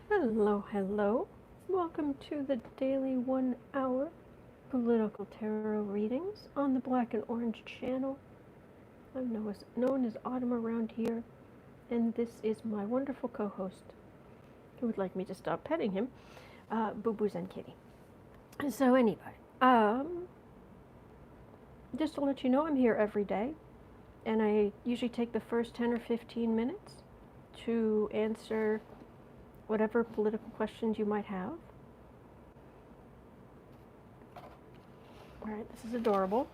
Hello, hello. Welcome to the daily 1 hour political tarot readings on the Black and Orange channel. I'm known as Autumn around here, and this is my wonderful co-host who would like me to stop petting him, Boo Boo's and Kitty. So anyway, just to let you know, I'm here every day, and I usually take the first 10 or 15 minutes to answer whatever political questions you might have. All right, this is adorable.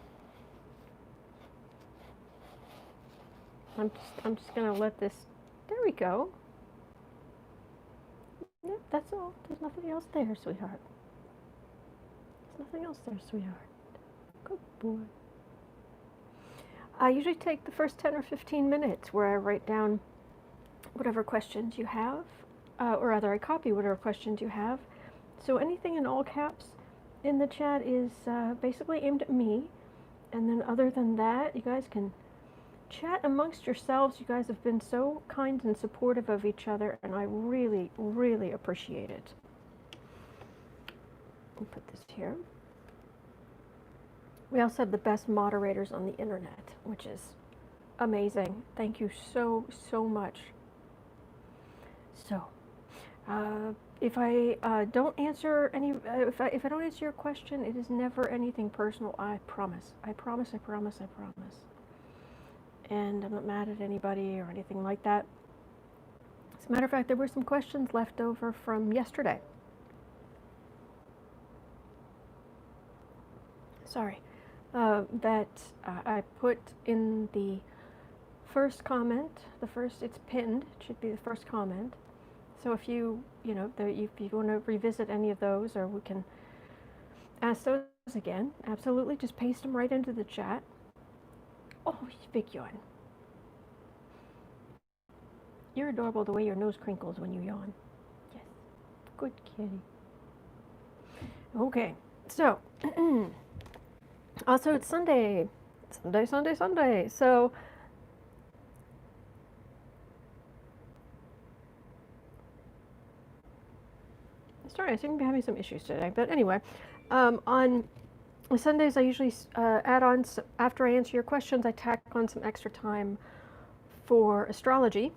I'm just gonna let this. There we go. Yep, that's all. There's nothing else there, sweetheart. There's nothing else there, sweetheart. Good boy. I usually take the first 10 or 15 minutes where I write down whatever questions you have, or rather I copy whatever questions you have. So anything in all caps in the chat is basically aimed at me. And then other than that, you guys can chat amongst yourselves. You guys have been so kind and supportive of each other, and I really, really appreciate it. I'll put this here. We also have the best moderators on the internet, which is amazing. Thank you so, so much. So, if I don't answer any, if I don't answer your question, it is never anything personal. I promise. I promise. I promise. I promise. And I'm not mad at anybody or anything like that. As a matter of fact, there were some questions left over from yesterday. Sorry, that I put in the first comment. It's pinned. It should be the first comment. So if you want to revisit any of those, or we can ask those again, absolutely, just paste them right into the chat. Oh, you big yawn. You're adorable the way your nose crinkles when you yawn. Yes, good kitty. Okay, so also it's Sunday. Sunday. So sorry, I seem to be having some issues today. But anyway, on Sundays I usually add on, after I answer your questions, I tack on some extra time for astrology.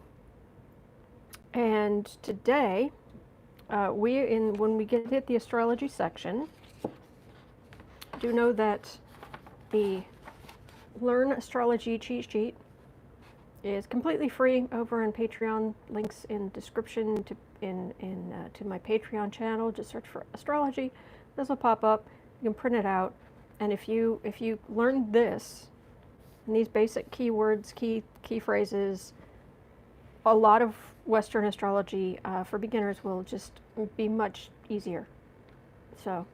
And today, when we hit the astrology section, do know that the Learn Astrology cheat sheet is completely free over on Patreon. Links in description to my Patreon channel. Just search for astrology. This will pop up. You can print it out. And if you learn this and these basic keywords, key phrases, a lot of Western astrology for beginners will just be much easier. So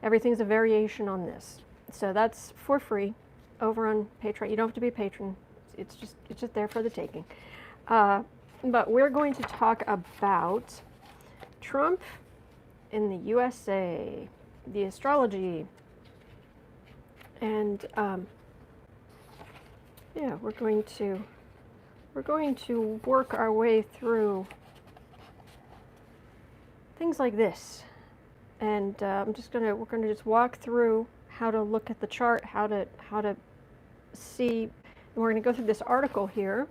everything's a variation on this. So that's for free over on Patreon. You don't have to be a patron. It's just there for the taking. But we're going to talk about Trump in the USA, the astrology, and yeah, we're going to work our way through things like this, and we're gonna just walk through how to look at the chart, how to see, and we're gonna go through this article here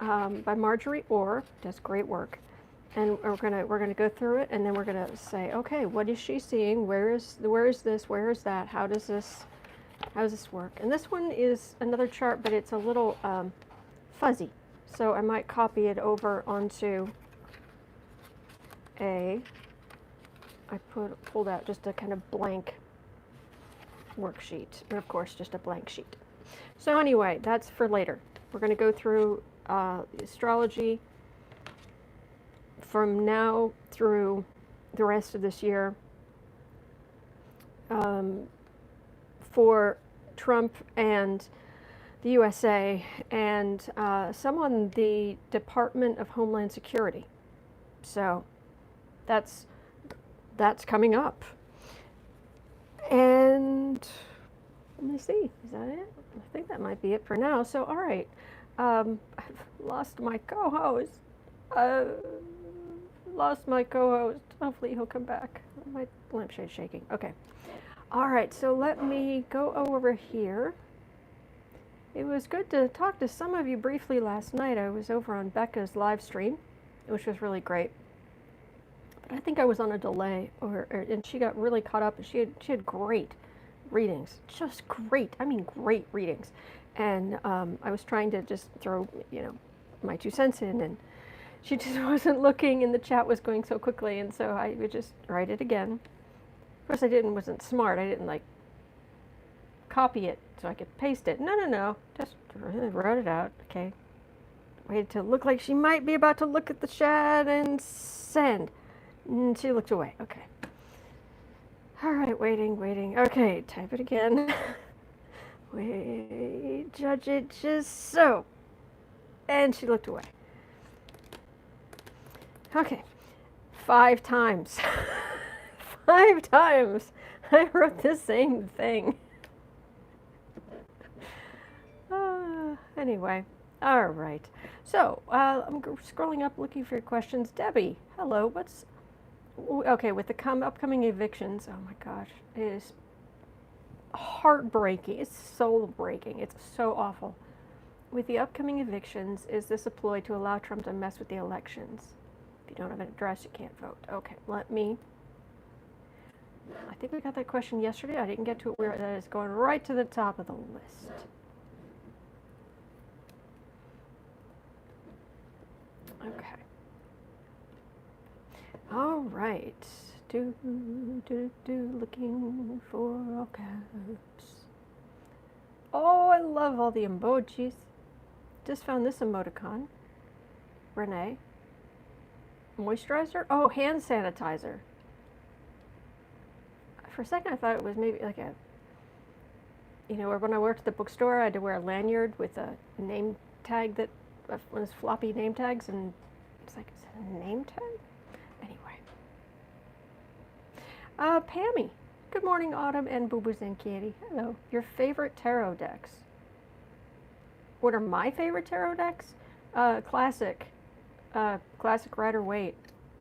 by Marjorie Orr. Does great work, and we're gonna go through it, and then we're gonna say, okay, what is she seeing? Where is this? Where is that? How does this work? And this one is another chart, but it's a little fuzzy, so I might copy it over onto I pulled out just a kind of blank worksheet, and of course just a blank sheet. So anyway, that's for later. We're going to go through astrology from now through the rest of this year for Trump and the USA, and some on the Department of Homeland Security. So that's coming up. And let me see, is that it? I think that might be it for now. So all right, I've lost my co-host. lost my co-host. Hopefully he'll come back. My lampshade's shaking. Okay. All right, so let me go over here. It was good to talk to some of you briefly last night. I was over on Becca's live stream, which was really great. But I think I was on a delay, and she got really caught up. She had great readings, just great. I mean, great readings. And I was trying to just throw, my 2 cents in, and she just wasn't looking, and the chat was going so quickly, and so I would just write it again. Of course, wasn't smart. I didn't copy it so I could paste it. No. Just wrote it out. Okay. Waited to look like she might be about to look at the chat and send. And she looked away. Okay. All right, waiting. Okay, type it again. Wait, judge it just so. And she looked away. Okay. 5 times. 5 times I wrote the same thing. Anyway, all right. So I'm scrolling up looking for your questions. Debbie, hello. Okay, with the upcoming evictions, oh my gosh, it is heartbreaking. It's soul-breaking. It's so awful. With the upcoming evictions, is this a ploy to allow Trump to mess with the elections? If you don't have an address, you can't vote. Okay, I think we got that question yesterday. I didn't get to it where that is going right to the top of the list. Okay. All right. Looking for all caps. Oh, I love all the emojis. Just found this emoticon. Renee. Moisturizer? Oh, hand sanitizer. For a second, I thought it was maybe like or when I worked at the bookstore, I had to wear a lanyard with a name tag one of those floppy name tags, and it's like, is it a name tag? Anyway. Pammy. Good morning, Autumn and Boo Boos and Kitty. Hello. Your favorite tarot decks? What are my favorite tarot decks? Classic Rider-Waite,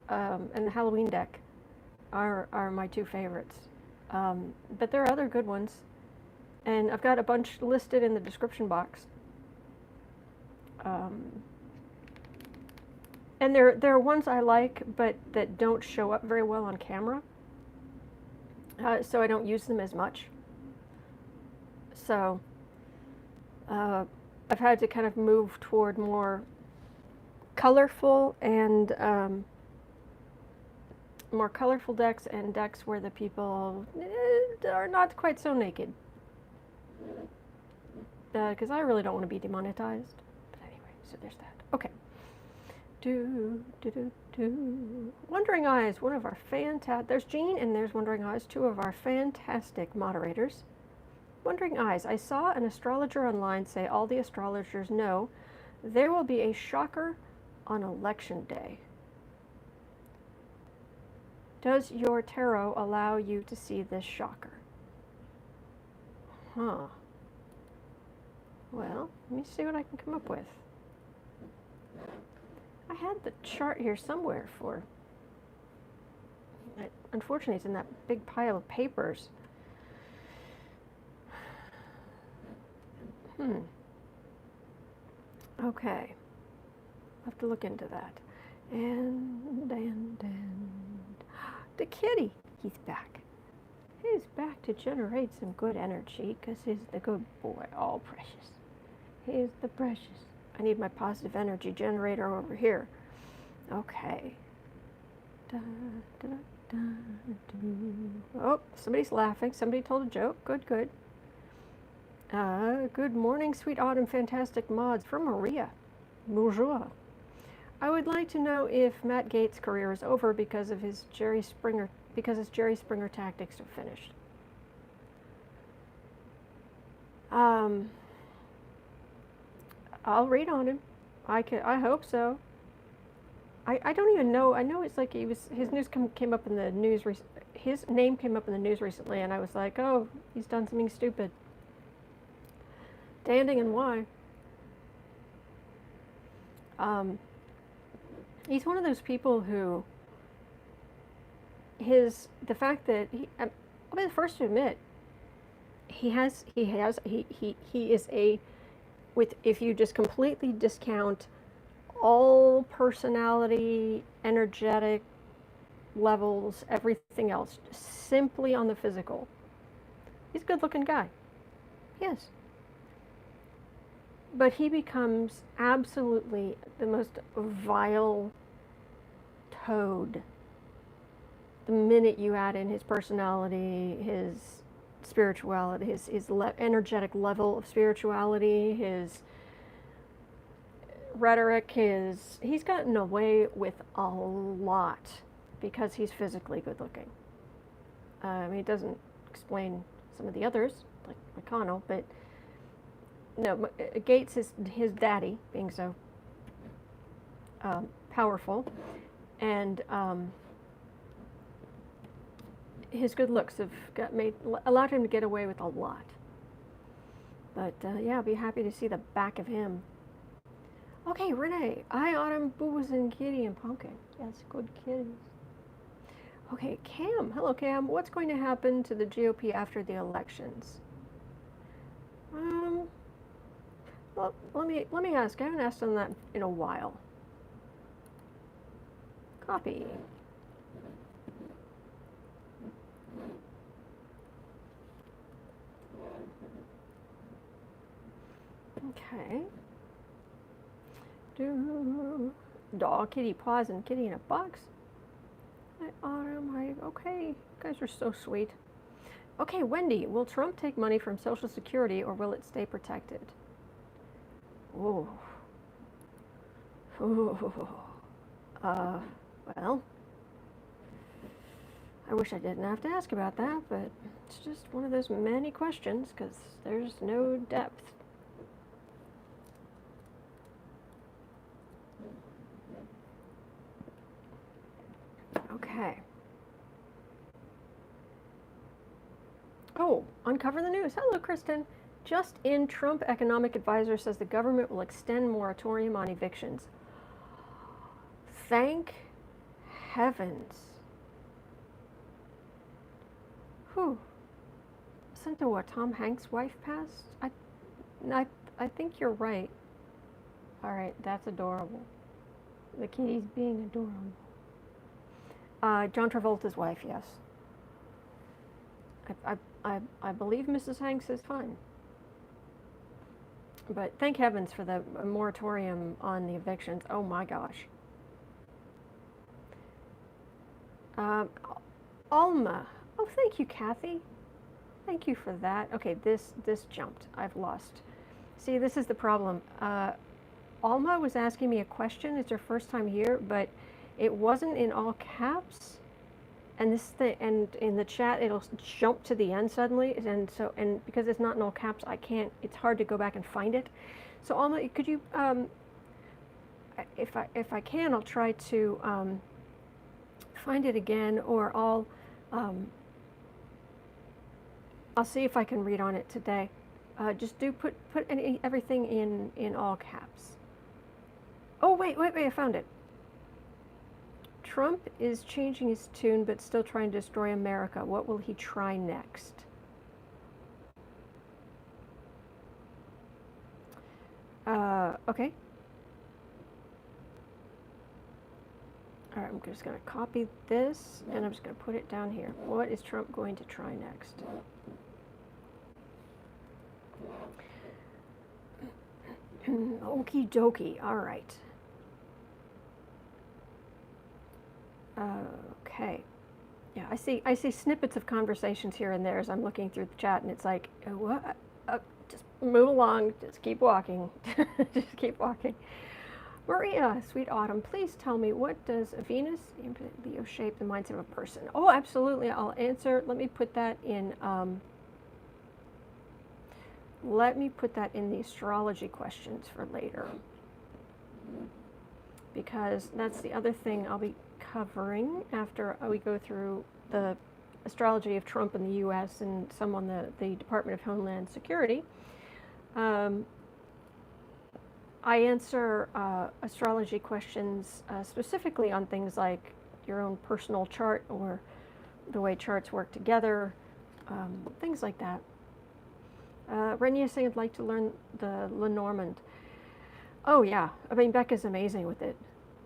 and the Halloween deck are my 2 favorites. But there are other good ones, and I've got a bunch listed in the description box. And there are ones I like, but that don't show up very well on camera, so I don't use them as much. So I've had to kind of move toward more colorful decks, and decks where the people are not quite so naked. Because I really don't want to be demonetized. But anyway, so there's that. Okay. Wondering Eyes, one of our fantastic... There's Jean and there's Wondering Eyes, 2 of our fantastic moderators. Wondering Eyes, I saw an astrologer online say all the astrologers know there will be a shocker on election day. Does your tarot allow you to see this shocker? Huh. Well, let me see what I can come up with. I had the chart here somewhere for... Unfortunately, it's in that big pile of papers. Okay. I'll have to look into that. And the kitty, he's back. He's back to generate some good energy, because he's the good boy. All precious. He's the precious. I need my positive energy generator over here. Okay. Oh, somebody's laughing. Somebody told a joke. Good. Good morning, sweet autumn fantastic mods, from Maria. Bonjour. I would like to know if Matt Gaetz' career is over because his Jerry Springer tactics are finished. I'll read on him. I hope so. I don't even know. I know it's like his news came up in the news. His name came up in the news recently, and I was like, oh, he's done something stupid. Standing and why? He's one of those people who the fact that I'll be the first to admit, he is a, if you just completely discount all personality, energetic levels, everything else, simply on the physical, he's a good looking guy. He is. But he becomes absolutely the most vile toad the minute you add in his personality, his spirituality, his energetic level of spirituality, his rhetoric, he's gotten away with a lot because he's physically good looking. He doesn't explain some of the others, like McConnell, but no, Gaetz is his daddy, being so powerful, and his good looks have allowed him to get away with a lot. But yeah, I'll be happy to see the back of him. Okay, Renee. Hi, Autumn, Boo-Boos, and Kitty, and Pumpkin. Yes, good kitties. Okay, Cam. Hello, Cam. What's going to happen to the GOP after the elections? Well, let me ask. I haven't asked on that in a while. Copy. Okay. Dog, kitty, paws, and kitty in a box. Hi, Autumn. Hi. Okay, you guys are so sweet. Okay, Wendy. Will Trump take money from Social Security, or will it stay protected? Oh. Well, I wish I didn't have to ask about that, but it's just one of those many questions because there's no depth. Okay. Oh, uncover the news. Hello, Kristen. Just in, Trump economic advisor says the government will extend moratorium on evictions. Thank heavens. Whew. Listen to what, Tom Hanks' wife passed? I think you're right. All right, that's adorable. The kitty's being adorable. John Travolta's wife, yes. I believe Mrs. Hanks is fine. But thank heavens for the moratorium on the evictions. Oh my gosh. Alma. Oh, thank you, Kathy. Thank you for that. Okay, this jumped. I've lost. See, this is the problem. Alma was asking me a question. It's her first time here, but it wasn't in all caps. And this thing, and in the chat, it'll jump to the end suddenly, and because it's not in all caps, I can't. It's hard to go back and find it. So Alma, could you, if I can, I'll try to find it again, or I'll see if I can read on it today. Just put everything in all caps. Oh wait, I found it. Trump is changing his tune, but still trying to destroy America. What will he try next? Okay. All right, I'm just going to copy this, and I'm just going to put it down here. What is Trump going to try next? Okie dokie. All right. Okay. Yeah, I see snippets of conversations here and there as I'm looking through the chat, and it's like, what? Just move along. Just keep walking. Just keep walking. Maria, sweet Autumn, please tell me, what does Venus in Leo shape the mindset of a person? Oh, absolutely. I'll answer. Let me put that in. Let me put that in the astrology questions for later, because that's the other thing I'll be covering after we go through the astrology of Trump in the U.S. and some on the Department of Homeland Security. I answer astrology questions specifically on things like your own personal chart or the way charts work together, things like that. Renia saying I'd like to learn the Lenormand. Oh yeah, I mean Becca's amazing with it.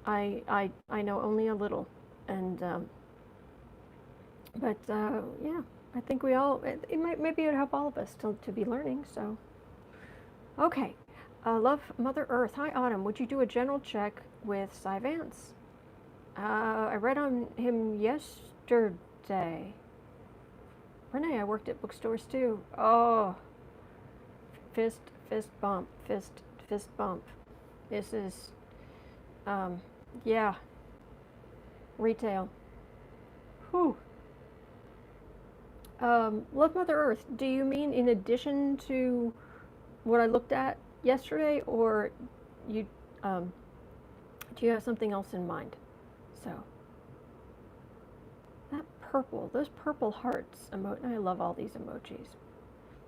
I know only a little, and but yeah, I think we all maybe it would help all of us to be learning. So okay, love Mother Earth. Hi Autumn, would you do a general check with Vance? I read on him yesterday. Renee, I worked at bookstores too. Oh, fist bump, fist bump. This is, yeah, retail. Whew. Love Mother Earth, do you mean in addition to what I looked at yesterday, or you, do you have something else in mind? So, that purple, those purple hearts emoji, I love all these emojis.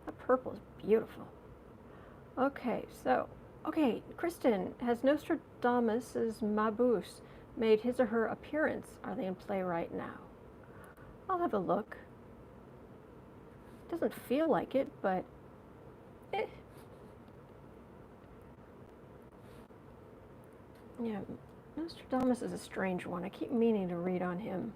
That purple is beautiful. Okay, so, okay, Kristen, has Nostradamus' Mabuse made his or her appearance? Are they in play right now? I'll have a look. Doesn't feel like it, but yeah, Nostradamus is a strange one. I keep meaning to read on him.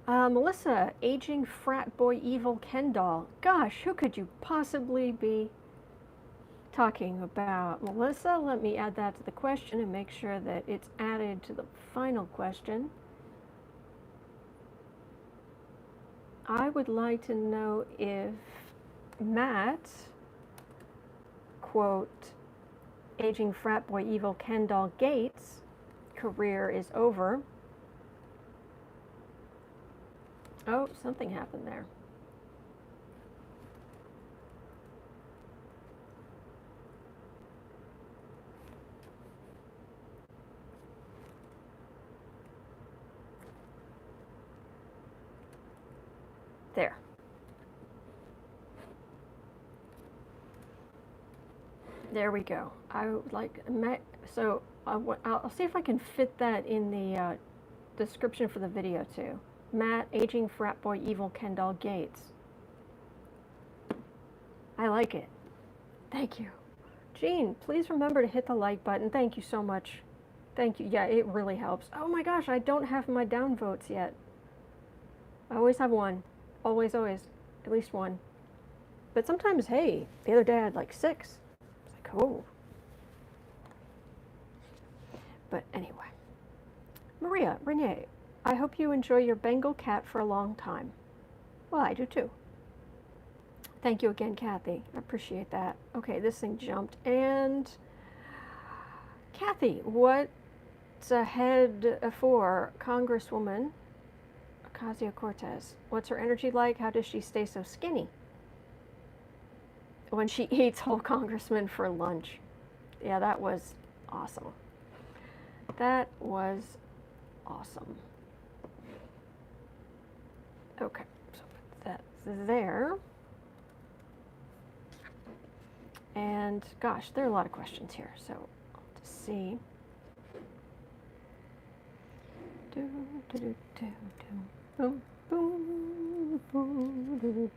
Melissa, aging frat boy evil Ken doll. Gosh, who could you possibly be talking about? Melissa, let me add that to the question and make sure that it's added to the final question. I would like to know if Matt, quote, aging frat boy evil Ken doll Gaetz career is over. Oh, something happened there. There. There we go. I would like, so I'll see if I can fit that in the description for the video too. Matt, aging frat boy evil Ken doll Gaetz. I like it. Thank you. Jean, please remember to hit the like button. Thank you so much. Thank you. Yeah, it really helps. Oh my gosh, I don't have my downvotes yet. I always have one. Always, always. At least one. But sometimes, hey, the other day I had like 6. It's like, oh. But anyway. Maria, Renee, I hope you enjoy your Bengal cat for a long time. Well, I do too. Thank you again, Kathy. I appreciate that. Okay, this thing jumped. And Kathy, what's ahead for Congresswoman Ocasio-Cortez? What's her energy like? How does she stay so skinny when she eats whole congressmen for lunch? Yeah, that was awesome. That was awesome. Okay, so put that there. And gosh, there are a lot of questions here, so I'll just see. Boom, boom, boom,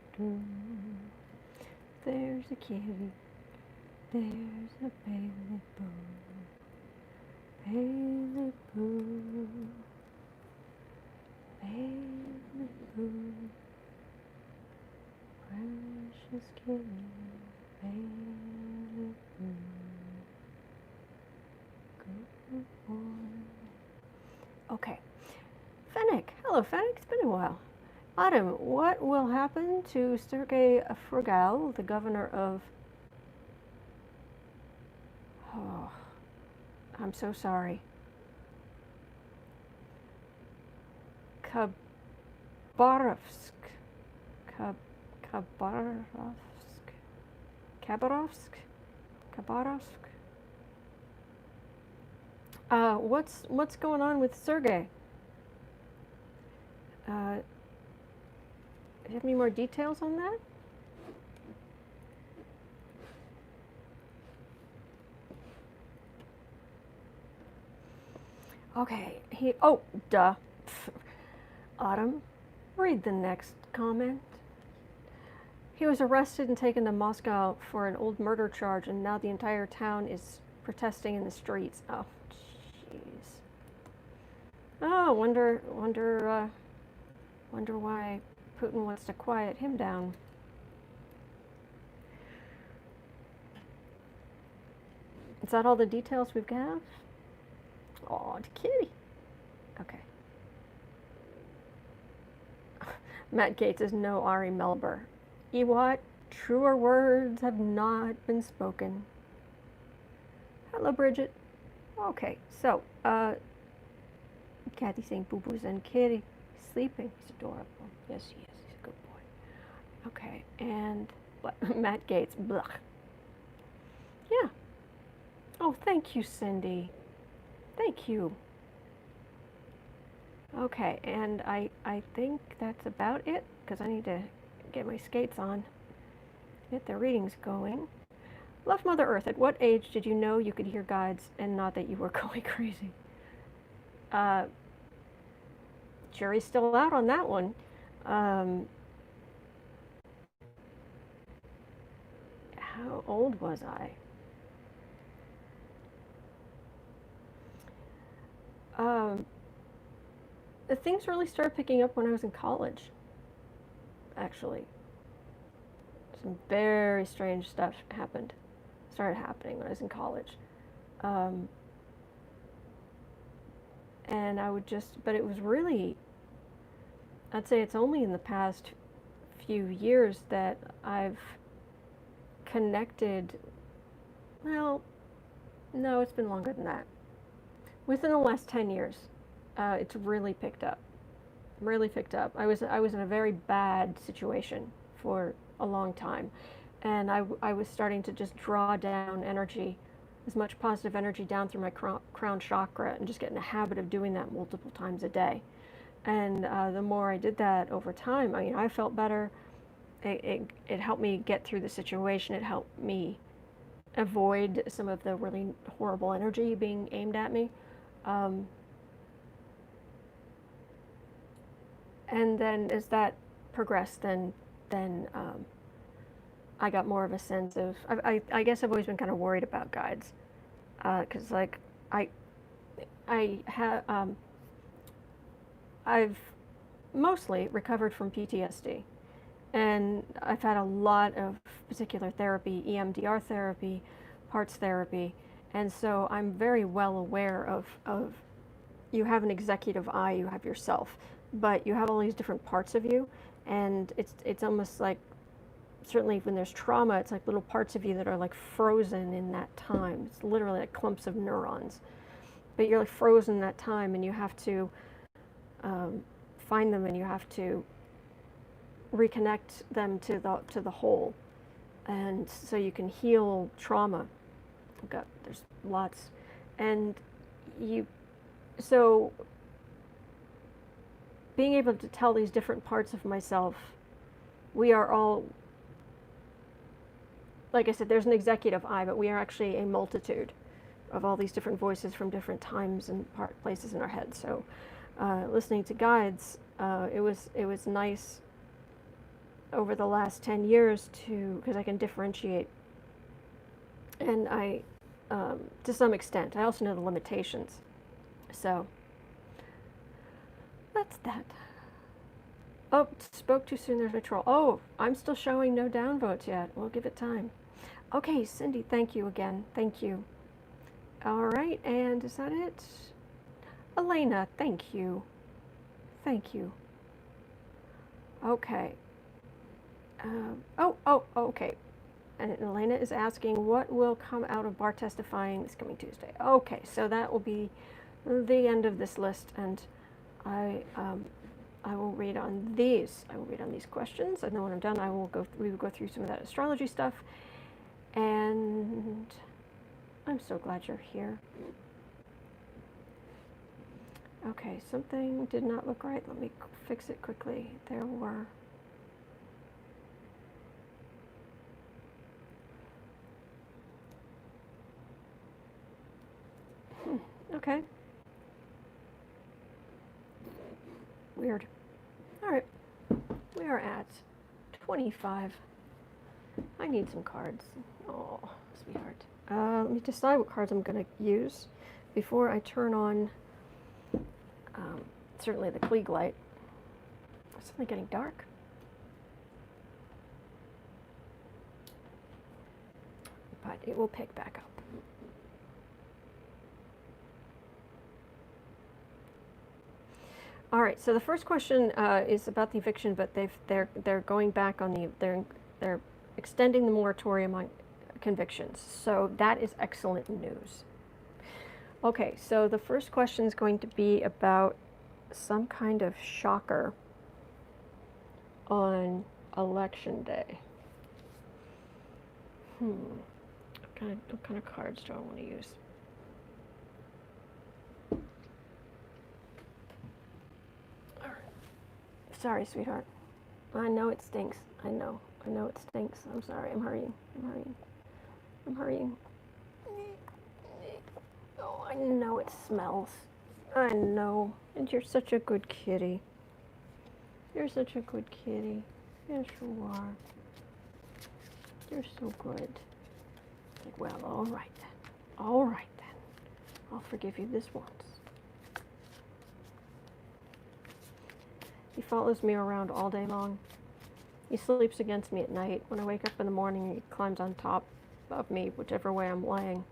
there's a kitty, there's a Bailey Boo, Bailey Boo, Bailey Boo, precious kitty, Bailey Boo, good boy. Okay. Fennec. Hello, Fennec. It's been a while. Autumn, what will happen to Sergei Frugal, the governor of... Oh, I'm so sorry. Khabarovsk. What's going on with Sergei? Do you have any more details on that? Okay, oh, duh. Autumn, read the next comment. He was arrested and taken to Moscow for an old murder charge, and now the entire town is protesting in the streets. Oh, jeez. Oh, wonder why Putin wants to quiet him down. Is that all the details we've got? Aw, the kitty. Okay. Matt Gaetz is no Ari Melber. Ewat, truer words have not been spoken. Hello, Bridget. Okay, so, Kathy saying Boo Boo's and Kitty. He's sleeping. He's adorable. Yes, he is. He's a good boy. Okay, and Matt Gaetz. Blah. Yeah. Oh, thank you, Cindy. Thank you. Okay, and I think that's about it, because I need to get my skates on. Get the readings going. Love Mother Earth, at what age did you know you could hear guides and not that you were going crazy? Jury's still out on that one. How old was I? Things really started picking up when I was in college, actually. Some very strange stuff started happening when I was in college. And I would but it was really, I'd say it's only in the past few years that I've connected, well, no, it's been longer than that. Within the last 10 years, it's really picked up. Really picked up. I was in a very bad situation for a long time, and I was starting to just draw down energy, as much positive energy down through my crown chakra, and just get in a habit of doing that multiple times a day. And the more I did that over time, I felt better. It helped me get through the situation. It helped me avoid some of the really horrible energy being aimed at me. And then as that progressed, then I got more of a sense of, I guess I've always been kind of worried about guides, because like I've mostly recovered from PTSD, and I've had a lot of particular therapy, EMDR therapy, parts therapy, and so I'm very well aware of you have an executive I, you have yourself, but you have all these different parts of you, and it's almost like, certainly when there's trauma, it's like little parts of you that are like frozen in that time. It's literally like clumps of neurons, but you're like frozen in that time, and you have to find them, and you have to reconnect them to the whole, and so you can heal trauma. There's lots, and so being able to tell these different parts of myself, we are all, like I said, there's an executive I, but we are actually a multitude of all these different voices from different times and places in our head. So listening to guides, it was nice over the last 10 years because I can differentiate, and I to some extent I also know the limitations, so that's that. Oh, spoke too soon, there's no troll. Oh, I'm still showing no downvotes yet. We'll give it time. Okay, Cindy, thank you again. Thank you. All right, and is that it? Elena, thank you. Thank you. Okay. Okay. And Elena is asking, what will come out of Barr testifying this coming Tuesday? Okay, so that will be the end of this list, and I will read on these. I will read on these questions, and then when I'm done, we will go through some of that astrology stuff. And I'm so glad you're here. Okay, something did not look right. Let me fix it quickly. There were. Okay. Weird. All right, we are at 25. I need some cards. Oh, sweetheart. Let me decide what cards I'm going to use before I turn on certainly the Klieg light. It's suddenly getting dark. But it will pick back up. All right, so the first question is about the eviction, but they're going back on they're extending the moratorium on convictions. So that is excellent news. Okay, so the first question is going to be about some kind of shocker on election day. What kind of cards do I want to use? All right. Sorry, sweetheart. I know it stinks. I know it stinks. I'm sorry. I'm hurrying. Oh, I know it smells. I know. And you're such a good kitty. You're such a good kitty. Yes, you are. You're so good. Like, well, all right then. All right then. I'll forgive you this once. He follows me around all day long. He sleeps against me at night. When I wake up in the morning, he climbs on top of me, whichever way I'm laying.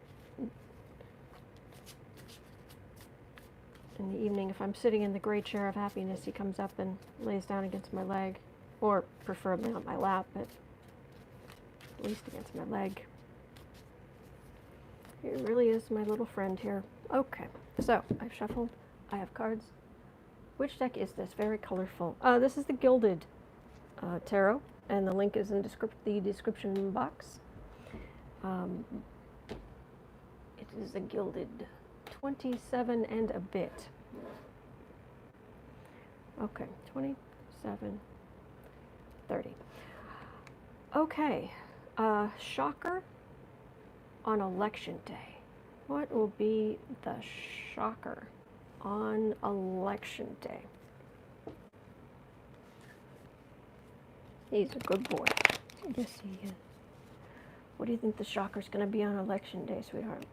In the evening, if I'm sitting in the gray chair of happiness, he comes up and lays down against my leg, or preferably on my lap, but at least against my leg. He really is my little friend here. Okay, so I've shuffled. I have cards. Which deck is this? Very colorful. This is the Gilded Tarot, and the link is in the description box. It is the Gilded 27 and a bit. Okay, 27, 30. Okay, shocker on election day. What will be the shocker on election day? He's a good boy. Yes, he is. What do you think the shocker's going to be on election day, sweetheart?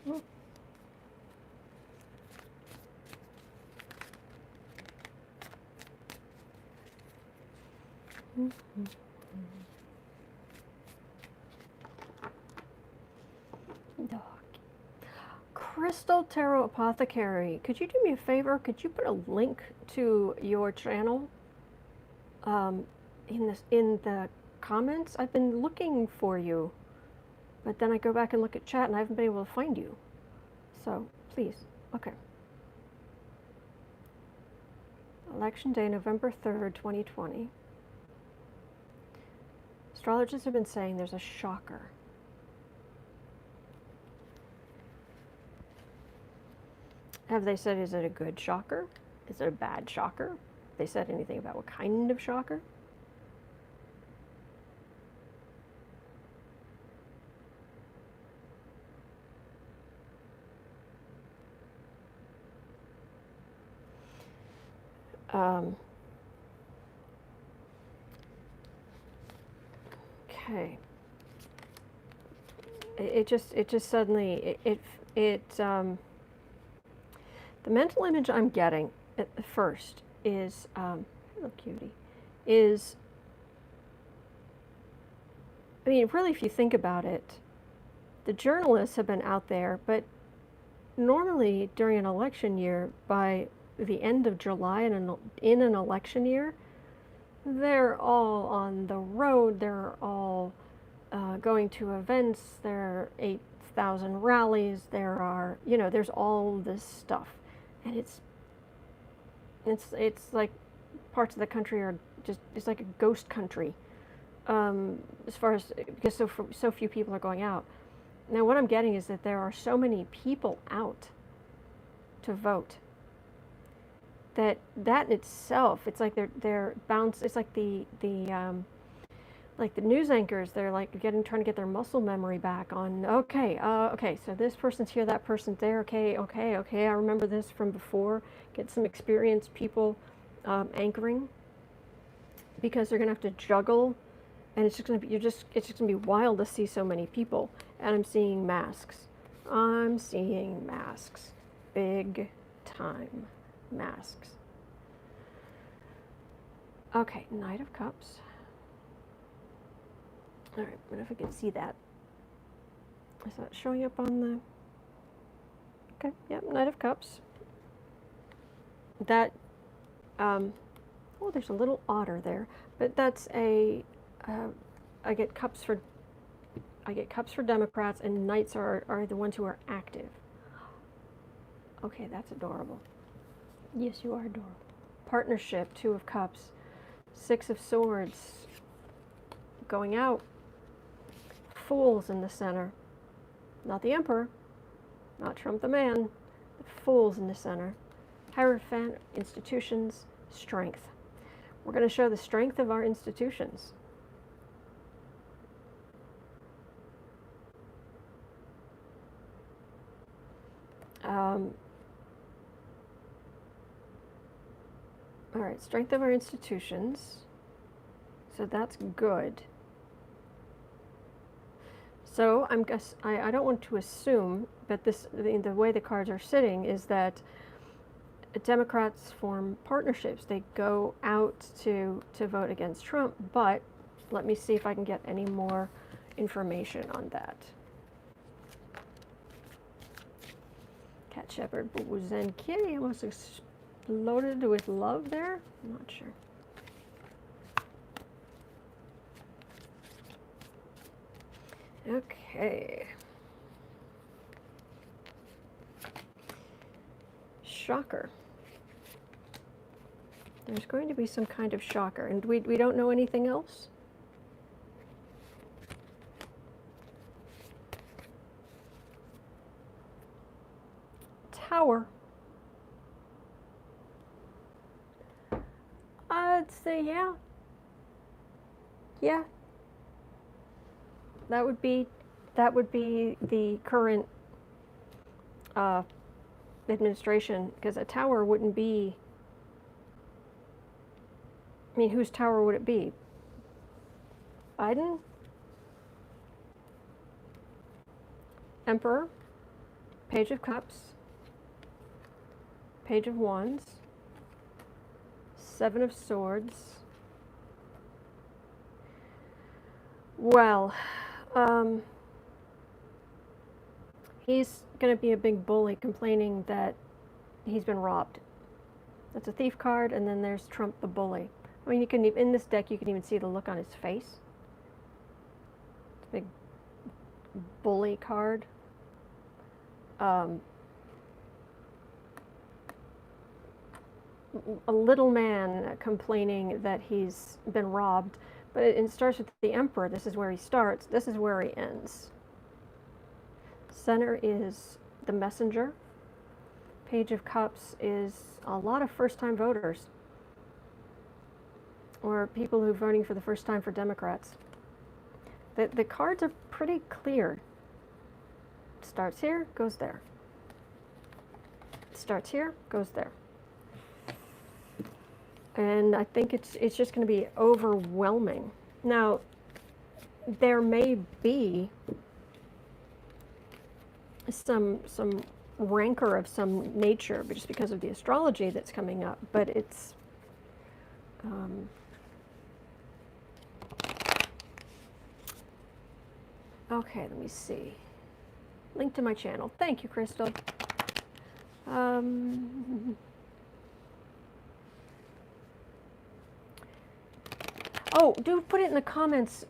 Hmm. Dog. Crystal Tarot Apothecary. Could you do me a favor? Could you put a link to your channel in the comments? I've been looking for you, but then I go back and look at chat and I haven't been able to find you. So please, okay. Election day, November 3rd, 2020. Astrologers have been saying there's a shocker. Have they said, is it a good shocker? Is it a bad shocker? Have they said anything about what kind of shocker? Okay. It just suddenly, the mental image I'm getting at first is, hello cutie, is, I mean, really, if you think about it, the journalists have been out there, but normally during an election year, by the end of July in an election year, they're all on the road, they're all going to events, there are 8,000 rallies, there are, there's all this stuff. And it's like parts of the country are just, it's like a ghost country, as far as, because so few people are going out. Now what I'm getting is that there are so many people out to vote that in itself, it's like they're bounced. It's like the news anchors. They're like trying to get their muscle memory back on. Okay, so this person's here, that person's there. Okay. I remember this from before. Get some experienced people anchoring, because they're going to have to juggle, and it's just going to be, it's just going to be wild to see so many people. And I'm seeing masks. I'm seeing masks. Big time masks. Okay, Knight of Cups. All right, what if I can see that? Is that showing up on the... Okay, yep, Knight of Cups. That, oh, there's a little otter there, but that's a, I get cups for Democrats, and Knights are the ones who are active. Okay, that's adorable. Yes, you are adorable. Partnership, Two of Cups. Six of Swords. Going out. Fools in the center. Not the Emperor. Not Trump the man. The Fools in the center. Hierophant, institutions, strength. We're going to show the strength of our institutions. All right, strength of our institutions. So that's good. So I don't want to assume, but the way the cards are sitting is that Democrats form partnerships. They go out to vote against Trump, but let me see if I can get any more information on that. Cat, shepherd, booze, and kitty almost exploded with love there. I'm not sure. Okay. Shocker. There's going to be some kind of shocker, and we don't know anything else? Tower. I'd say yeah. Yeah. That would be the current administration, because a tower wouldn't be... I mean, whose tower would it be? Biden? Emperor? Page of Cups? Page of Wands? Seven of Swords? Well, he's going to be a big bully complaining that he's been robbed. That's a thief card, and then there's Trump the bully. I mean, you can in this deck you can even see the look on his face. It's a big bully card. A little man complaining that he's been robbed, but it starts with the Emperor. This is where he starts. This is where he ends. Center is the messenger. Page of Cups is a lot of first-time voters, or people who are voting for the first time for Democrats. The cards are pretty clear. Starts here, goes there. Starts here, goes there. And I think it's just going to be overwhelming. Now, there may be some rancor of some nature, but just because of the astrology that's coming up. But it's okay. Let me see. Link to my channel. Thank you, Crystal. Oh, do put it in the comments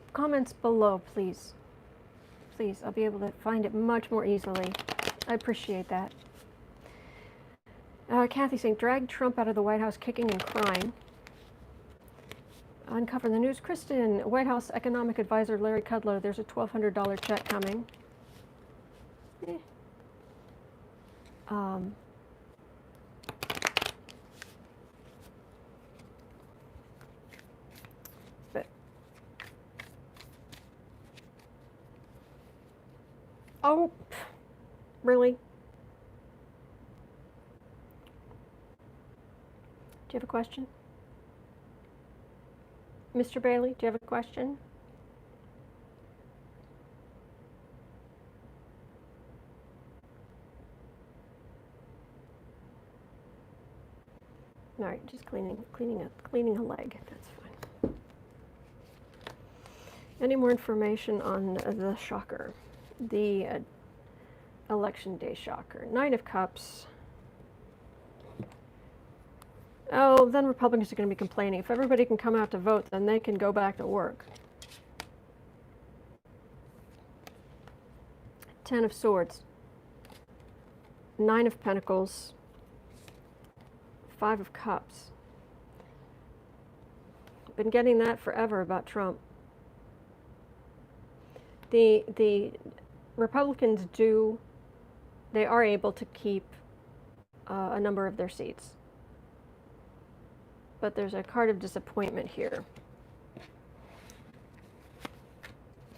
below, please. Please, I'll be able to find it much more easily. I appreciate that. Kathy saying, drag Trump out of the White House kicking and crying. Uncover the news. Kristen, White House economic advisor Larry Kudlow, there's a $1,200 check coming. Oh, really? Do you have a question? Mr. Bailey, do you have a question? All right, just cleaning a leg. That's fine. Any more information on the shocker, the election day shocker? Nine of Cups. Oh, then Republicans are going to be complaining. If everybody can come out to vote, then they can go back to work. Ten of Swords. Nine of Pentacles. Five of Cups. Been getting that forever about Trump. The Republicans they are able to keep a number of their seats. But there's a card of disappointment here.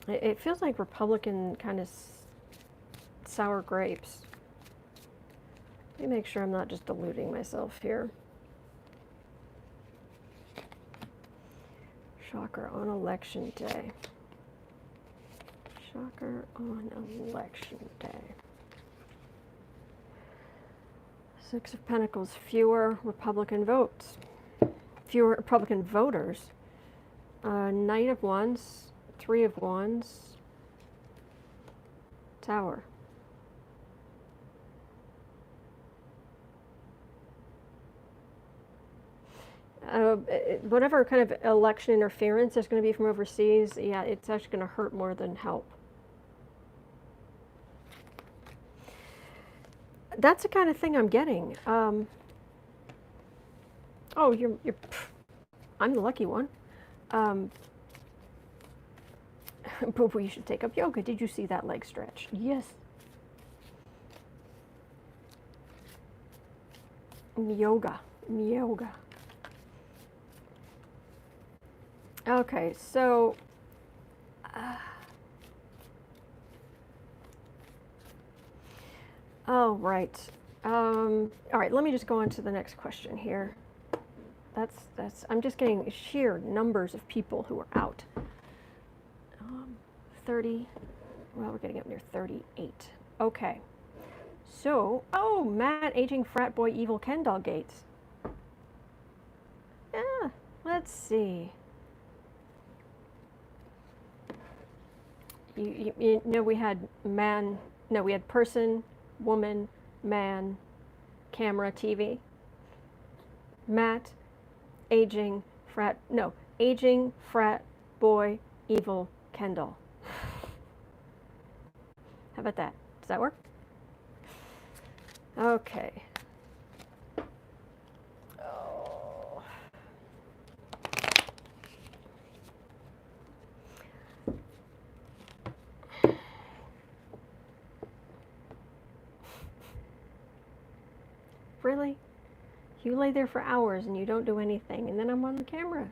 It feels like Republican kind of sour grapes. Let me make sure I'm not just deluding myself here. Shocker on election day. Shocker on election day. Six of Pentacles, fewer Republican votes. Fewer Republican voters. Knight of Wands, Three of Wands, Tower. Whatever kind of election interference there's going to be from overseas, yeah, it's actually going to hurt more than help. That's the kind of thing I'm getting. Oh, I'm the lucky one. But you should take up yoga. Did you see that leg stretch? Yes. Yoga. Okay, so oh, right. All right, let me just go on to the next question here. I'm just getting sheer numbers of people who are out. 30, well, we're getting up near 38. Okay. So, oh, Matt, aging frat boy, evil Ken doll Gaetz. Yeah, let's see. You know, we had we had person, woman, man, camera, TV. Matt, aging frat boy, evil Ken doll. How about that? Does that work? Okay. Oh. Really? You lay there for hours and you don't do anything, and then I'm on the camera.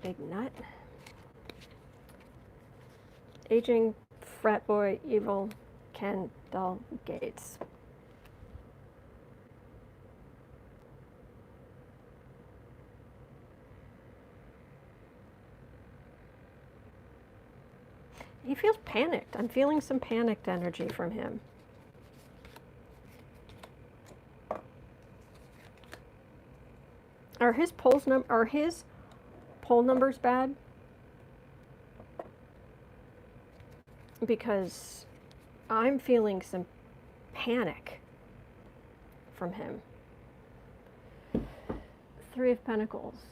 Big nut. Aging frat boy, evil Ken doll Gaetz. He feels panicked. I'm feeling some panicked energy from him. Are his poll numbers bad? Because I'm feeling some panic from him. Three of Pentacles.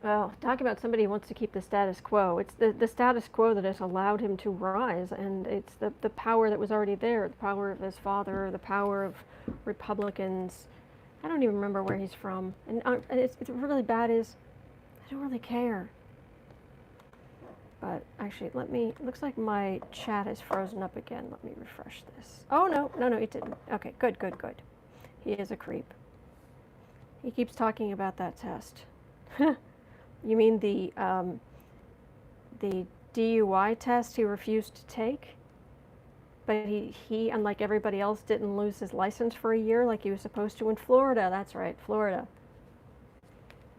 Well, talk about somebody who wants to keep the status quo. It's the status quo that has allowed him to rise, and it's the power that was already there, the power of his father, the power of Republicans. I don't even remember where he's from. And it's really bad is, I don't really care. But actually, looks like my chat is frozen up again. Let me refresh this. Oh, no, it didn't. Okay, good. He is a creep. He keeps talking about that test. You mean the DUI test he refused to take? But he, unlike everybody else, didn't lose his license for a year like he was supposed to in Florida. That's right, Florida.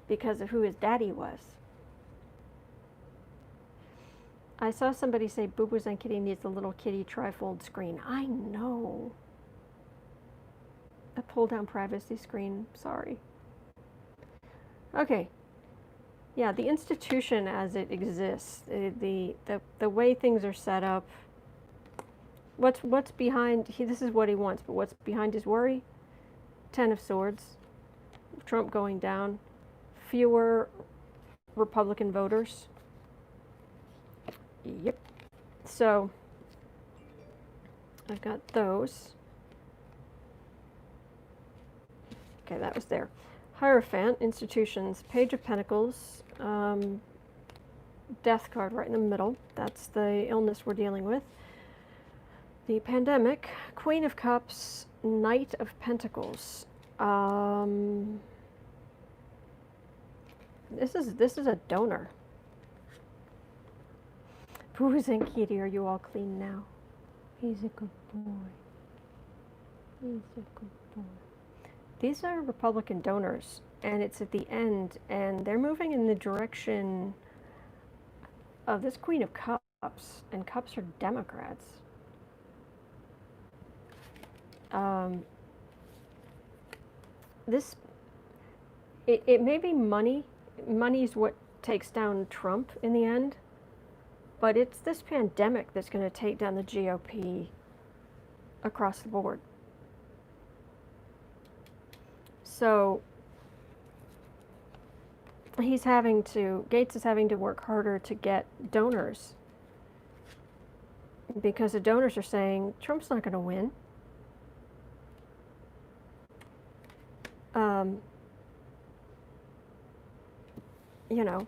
because of who his daddy was. I saw somebody say Boo Boo's on Kitty needs a little kitty trifold screen. I know. A pull down privacy screen. Sorry. Okay. Yeah, the institution as it exists, the way things are set up. What's behind? This is what he wants, but what's behind his worry? 10 of Swords. Trump going down. Fewer Republican voters. Yep. So I've got those. Okay, that was there. Hierophant, institutions, Page of Pentacles, Death card right in the middle. That's the illness we're dealing with. The pandemic, Queen of Cups, Knight of Pentacles. This is a donor. Booze and Kitty, are you all clean now? He's a good boy. He's a good boy. These are Republican donors, and it's at the end, and they're moving in the direction of this Queen of Cups, and Cups are Democrats. It may be money. Money's what takes down Trump in the end, but it's this pandemic that's going to take down the GOP across the board. So Gaetz is having to work harder to get donors, because the donors are saying Trump's not going to win. You know,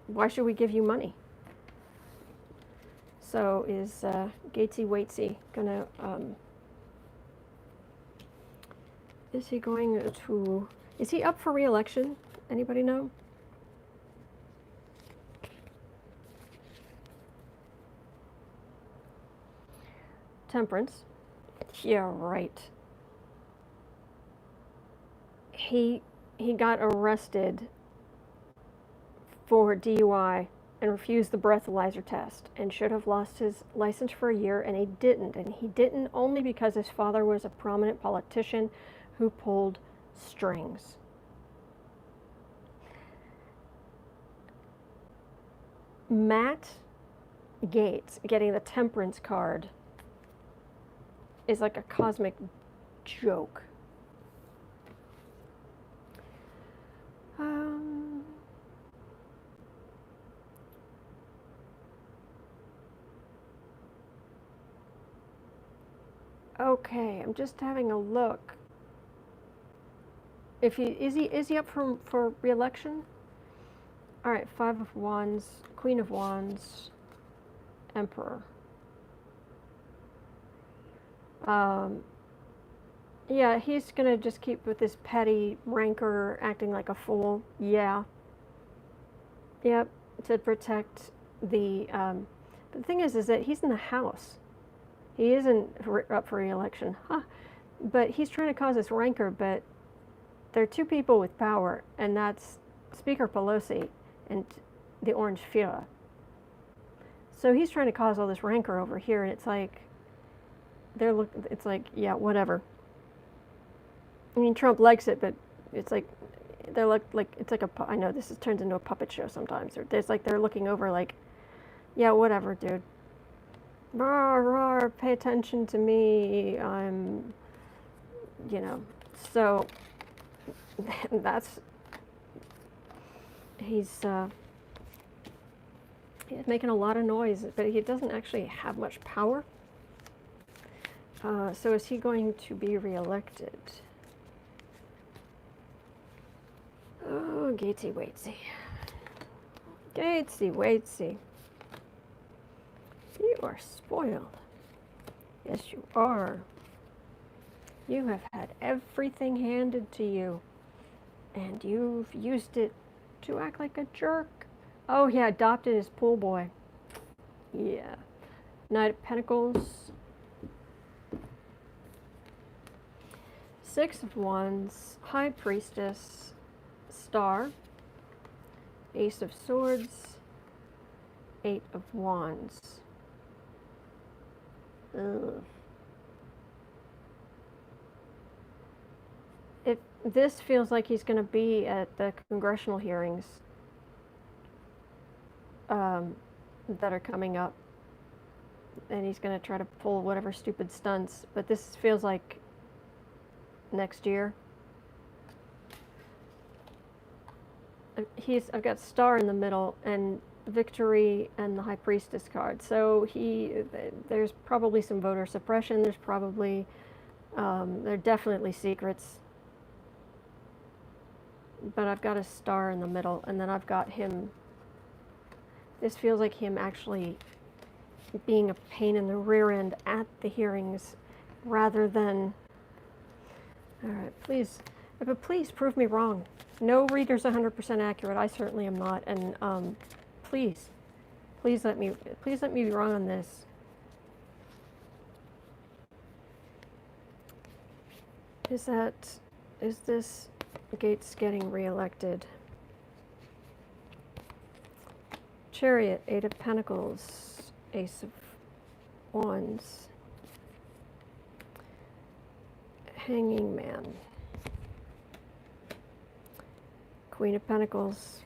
why should we give you money? So is Gaetzy Waitsy gonna? Is he going to? Is he up for re-election? Anybody know? Temperance. Yeah, right. He got arrested for DUI and refused the breathalyzer test and should have lost his license for a year, and he didn't. And he didn't only because his father was a prominent politician who pulled strings. Matt Gaetz getting the temperance card is like a cosmic joke. Okay, I'm just having a look. If is he up for re-election? All right, 5 of Wands, Queen of Wands, Emperor. Yeah, he's gonna just keep with this petty rancor, acting like a fool. Yeah. Yep, to protect the. But the thing is that he's in the House. He isn't up for re-election, huh? But he's trying to cause this rancor. But there are two people with power, and that's Speaker Pelosi and the Orange Führer. So he's trying to cause all this rancor over here, and it's like it's like, yeah, whatever. I mean, Trump likes it, but it's like they're like it's like I know this turns into a puppet show sometimes. There's like they're looking over like, yeah, whatever, dude. Rawr, rawr, pay attention to me. I'm, you know, so that's he's making a lot of noise, but he doesn't actually have much power. So is he going to be reelected? Oh, Gaetzy Waitsy. Gaetzy Waitsy. You are spoiled. Yes, you are. You have had everything handed to you, and you've used it to act like a jerk. Oh, yeah, adopted his pool boy. Yeah. Knight of Pentacles. 6 of Wands. High Priestess. star, Ace of Swords, Eight of Wands. Ugh. This feels like he's going to be at the congressional hearings that are coming up, and he's going to try to pull whatever stupid stunts, but this feels like next year. I've got Star in the middle and Victory and the High Priestess card, so there's probably some voter suppression, there are definitely secrets. But I've got a Star in the middle, and then I've got him. This feels like him actually being a pain in the rear end at the hearings rather than. All right, please, but please prove me wrong. No reader's 100% accurate. I certainly am not, and please let me be wrong on this. Is this Gaetz getting reelected? Chariot, Eight of Pentacles, Ace of Wands, Hanging Man, Queen of Pentacles,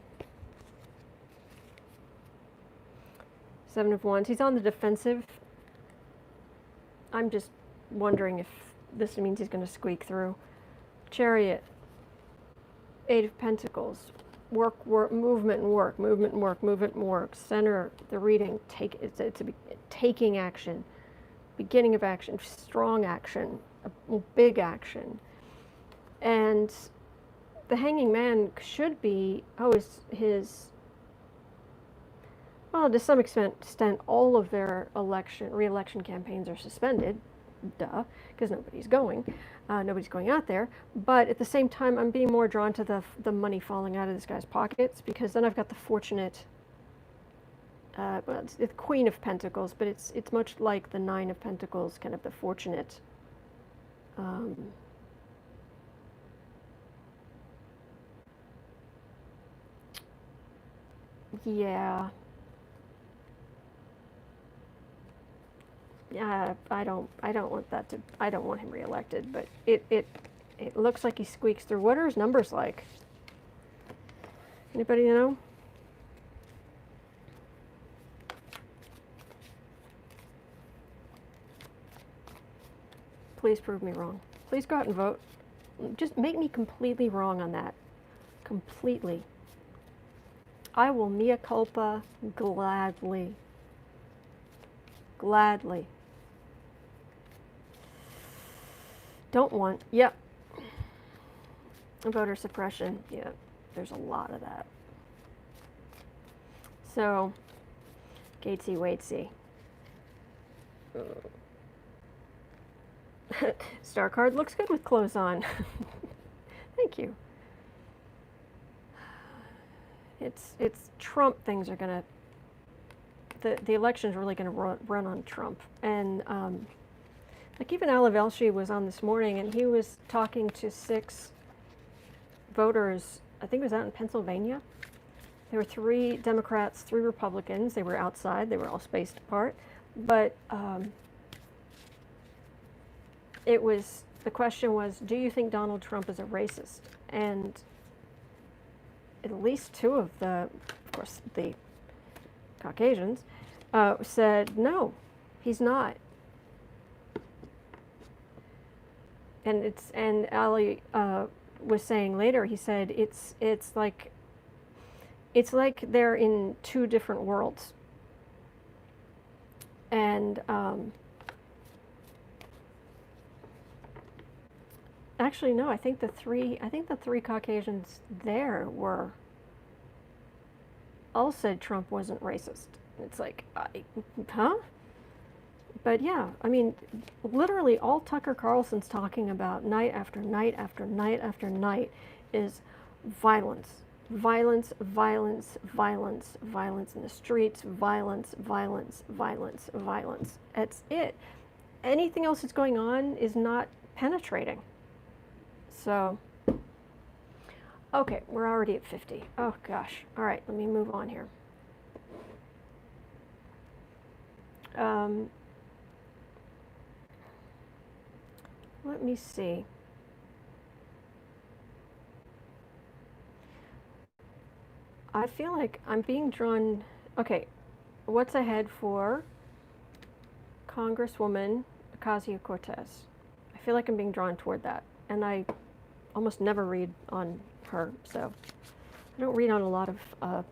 Seven of Wands. He's on the defensive. I'm just wondering if this means he's going to squeak through. Chariot, Eight of Pentacles, work, movement and work, center the reading, it's taking action, beginning of action, strong action, a big action. And the Hanging Man should be, well, to some extent, all of their re-election campaigns are suspended, duh, because nobody's going out there. But at the same time, I'm being more drawn to the money falling out of this guy's pockets, because then I've got the fortunate, it's the Queen of Pentacles, but it's much like the Nine of Pentacles, kind of the fortunate. Yeah. Yeah, I don't want him reelected, but it looks like he squeaks through. What are his numbers like? Anybody know? Please prove me wrong. Please go out and vote. Just make me completely wrong on that. Completely. I will mea culpa gladly. Gladly. Don't want, yep. Voter suppression, yeah, there's a lot of that. So, Gatesy Waitsy. Star card looks good with clothes on. Thank you. It's Trump things are gonna, the election's really gonna run on Trump. And like even Ala Velshi was on this morning, and he was talking to 6 voters, I think it was out in Pennsylvania. There were 3 Democrats, 3 Republicans. They were outside, they were all spaced apart. But the question was, do you think Donald Trump is a racist? And at least 2 of of course, the Caucasians, said, no, he's not. And Ali was saying later, he said, it's like they're in 2 different worlds. And actually, no, I think the 3 Caucasians there all said Trump wasn't racist. It's like, huh? But yeah, I mean, literally all Tucker Carlson's talking about night after night after night after night is violence. Violence, violence, violence, violence in the streets, violence, violence, violence, violence. That's it. Anything else that's going on is not penetrating. So, Okay, we're already at 50. Oh gosh. All right, let me move on here. Let me see. I feel like I'm being drawn. Okay, what's ahead for Congresswoman Ocasio-Cortez? I feel like I'm being drawn toward that, and I almost never read on her, so I don't read on a lot of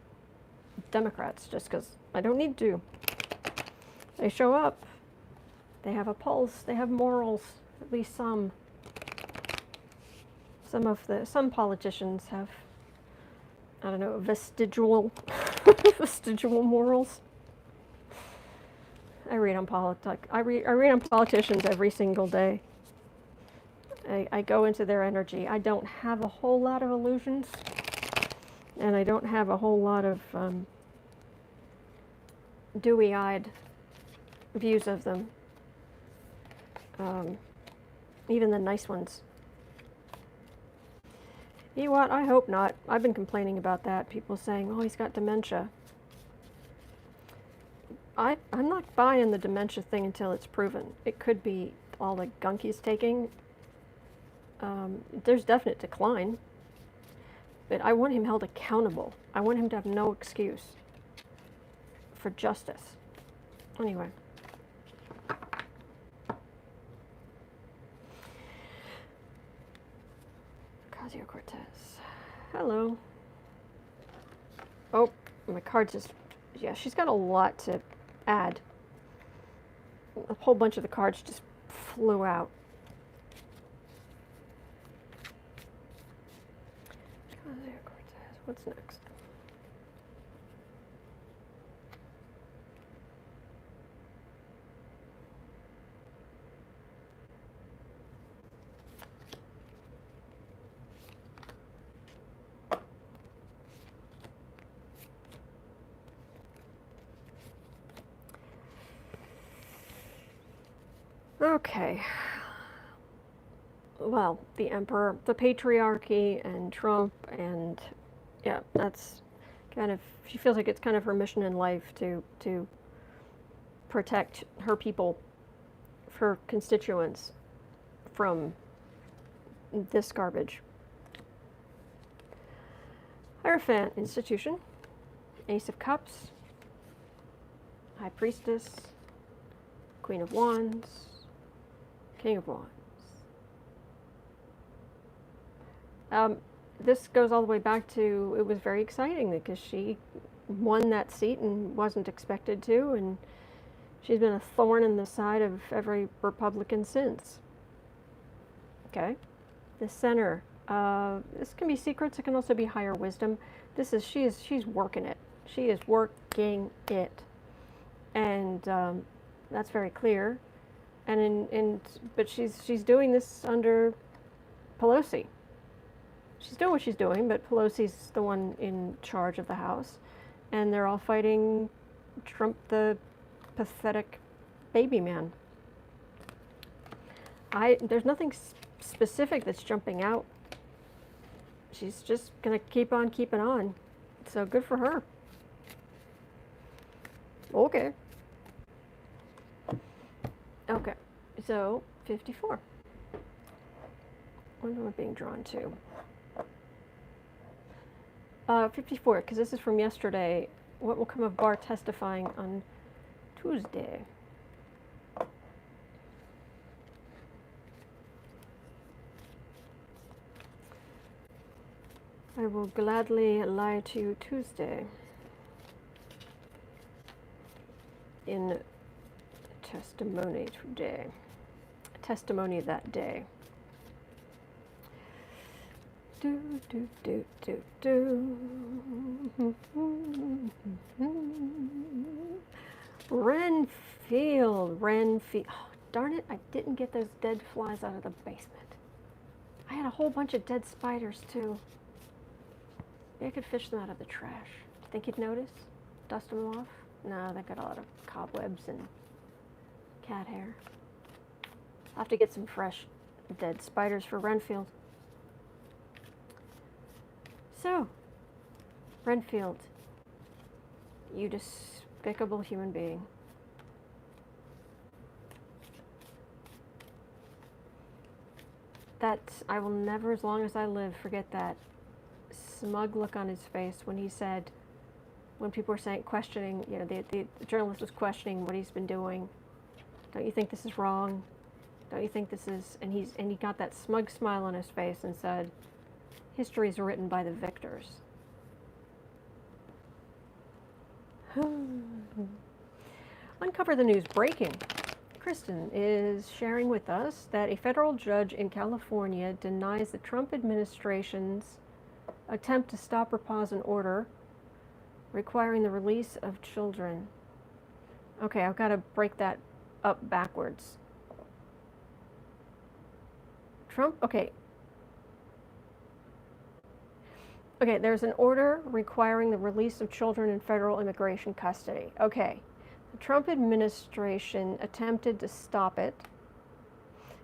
Democrats just because I don't need to. They show up, they have a pulse, they have morals, at least some. Some politicians have, I don't know, vestigial vestigial morals. I read on politics. I read on politicians every single day. I go into their energy. I don't have a whole lot of illusions, and I don't have a whole lot of dewy-eyed views of them. Even the nice ones. You know what? I hope not. I've been complaining about that. People saying, oh, he's got dementia. I'm not buying the dementia thing until it's proven. It could be all the gunk he's taking. There's definite decline. But I want him held accountable. I want him to have no excuse for justice. Anyway. Ocasio-Cortez. Hello. Oh, my card just... Yeah, she's got a lot to add. A whole bunch of the cards just flew out. Ocasio-Cortez. What's next? Okay. Well, the emperor, the patriarchy, and Trump, and yeah, that's kind of, she feels like it's kind of her mission in life to protect her people, her constituents, from this garbage. Hierophant, institution, Ace of Cups, High Priestess, Queen of Wands, King of Wands. This goes all the way back to, it was very exciting because she won that seat and wasn't expected to, and she's been a thorn in the side of every Republican since. Okay. The center. This can be secrets. It can also be higher wisdom. She's working it. She is working it, and that's very clear. But she's doing this under Pelosi. She's doing what she's doing, but Pelosi's the one in charge of the House, and they're all fighting Trump, the pathetic baby man. There's nothing specific that's jumping out. She's just gonna keep on keeping on. So good for her. Okay. Okay. So 54. What am I being drawn to? 54, because this is from yesterday. What will come of Barr testifying on Tuesday? I will gladly lie to you Tuesday in testimony today. Testimony that day. Do, do, do, do, do. Renfield. Oh, darn it, I didn't get those dead flies out of the basement. I had a whole bunch of dead spiders, too. Maybe I could fish them out of the trash. Think you'd notice? Dust them off? No, they got a lot of cobwebs and cat hair. I'll have to get some fresh dead spiders for Renfield. So, Renfield, you despicable human being. I will never, as long as I live, forget that smug look on his face when he said, when people were questioning, the journalist was questioning what he's been doing. Don't you think this is wrong? Don't you think this is, and he got that smug smile on his face and said, history is written by the victors. Uncover the news. Breaking. Kristen is sharing with us that a federal judge in California denies the Trump administration's attempt to stop or pause an order requiring the release of children. Okay, I've got to break that up backwards. Trump, okay, there's an order requiring the release of children in federal immigration custody. Okay, the Trump administration attempted to stop it.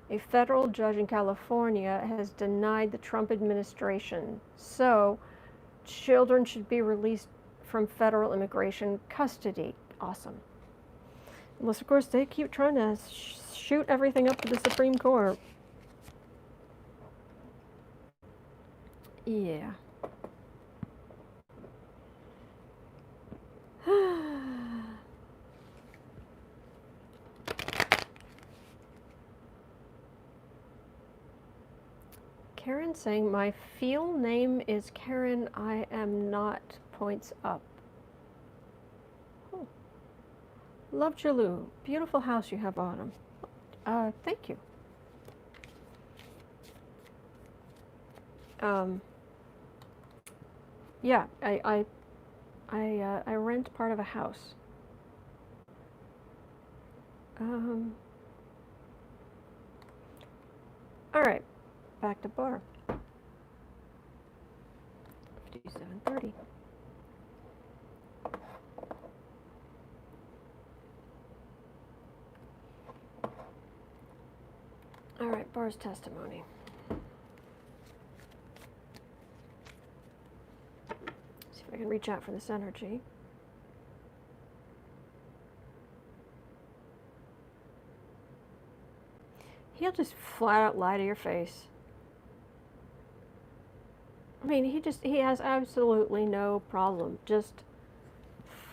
A federal judge in California has denied the Trump administration. So, children should be released from federal immigration custody. Awesome. Unless, of course, they keep trying to shoot everything up to the Supreme Court. Yeah. Karen saying, my field name is Karen, I am not, points up. Oh. Love Jalou. Beautiful house you have, Autumn. Thank you. Yeah, I rent part of a house. All right, back to Barr. 57:30. All right, Barr's testimony. See if I can reach out for this energy. He'll just flat out lie to your face. I mean, he has absolutely no problem. Just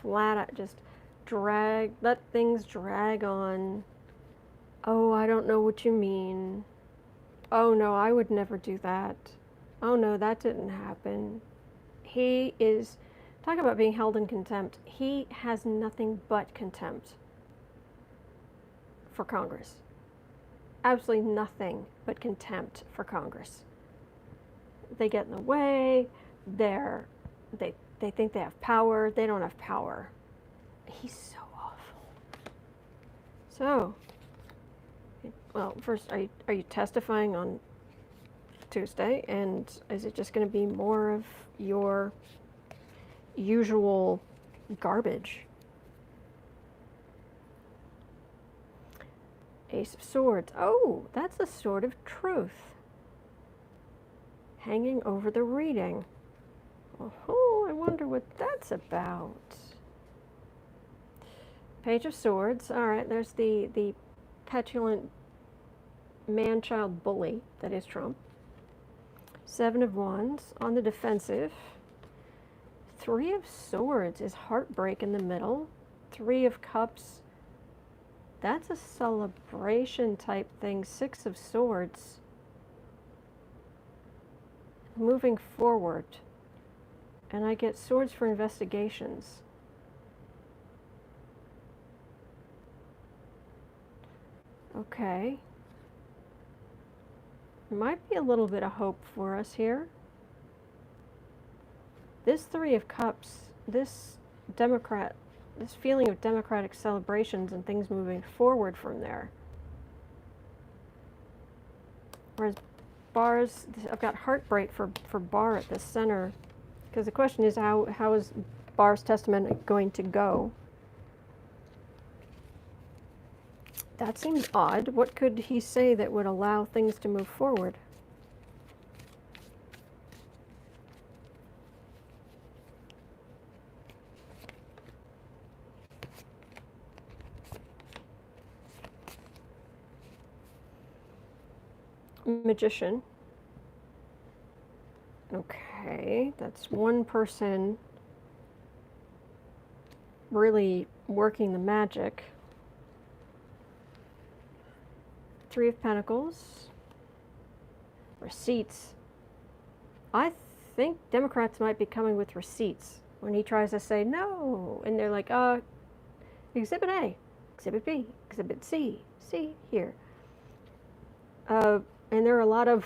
flat out, just let things drag on. Oh, I don't know what you mean. Oh no, I would never do that. Oh no, that didn't happen. He is, talk about being held in contempt. He has nothing but contempt for Congress. Absolutely nothing but contempt for Congress. They get in the way, they think they have power, they don't have power. He's so awful. So, well, first, are you testifying on Tuesday, and is it just going to be more of your usual garbage? Ace of Swords. Oh, that's the Sword of Truth. Hanging over the reading. Oh, I wonder what that's about. Page of Swords. All right, there's the petulant man-child bully that is Trump. Seven of Wands on the defensive. Three of Swords is heartbreak in the middle. Three of Cups. That's a celebration type thing. Six of Swords. Moving forward. And I get Swords for investigations. Okay. Might be a little bit of hope for us here. This Three of Cups, this feeling of democratic celebrations and things moving forward from there. Whereas Barr's, I've got heartbreak for Barr at the center, because the question is how is Barr's testament going to go? That seems odd. What could he say that would allow things to move forward? magician. Okay, that's one person really working the magic. Three of Pentacles. Receipts. I think Democrats might be coming with receipts when he tries to say no. And they're like, Exhibit A, Exhibit B, Exhibit C, see here. And there are a lot of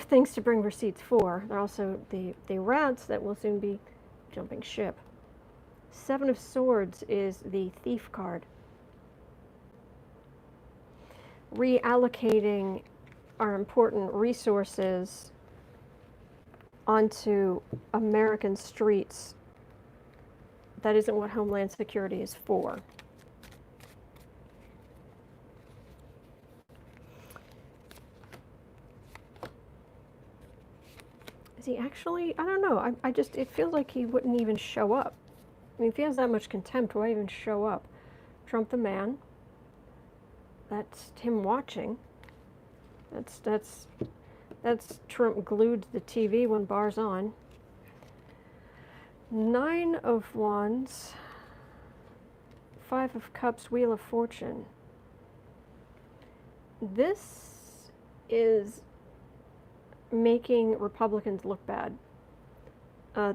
things to bring receipts for. There are also the rats that will soon be jumping ship. Seven of Swords is the thief card. Reallocating our important resources onto American streets. That isn't what Homeland Security is for. Is he actually? I don't know. It feels like he wouldn't even show up. I mean, if he has that much contempt, why even show up? Trump the man. That's him watching. That's Trump glued to the TV when Barr's on. Nine of Wands. Five of Cups, Wheel of Fortune. This is making Republicans look bad.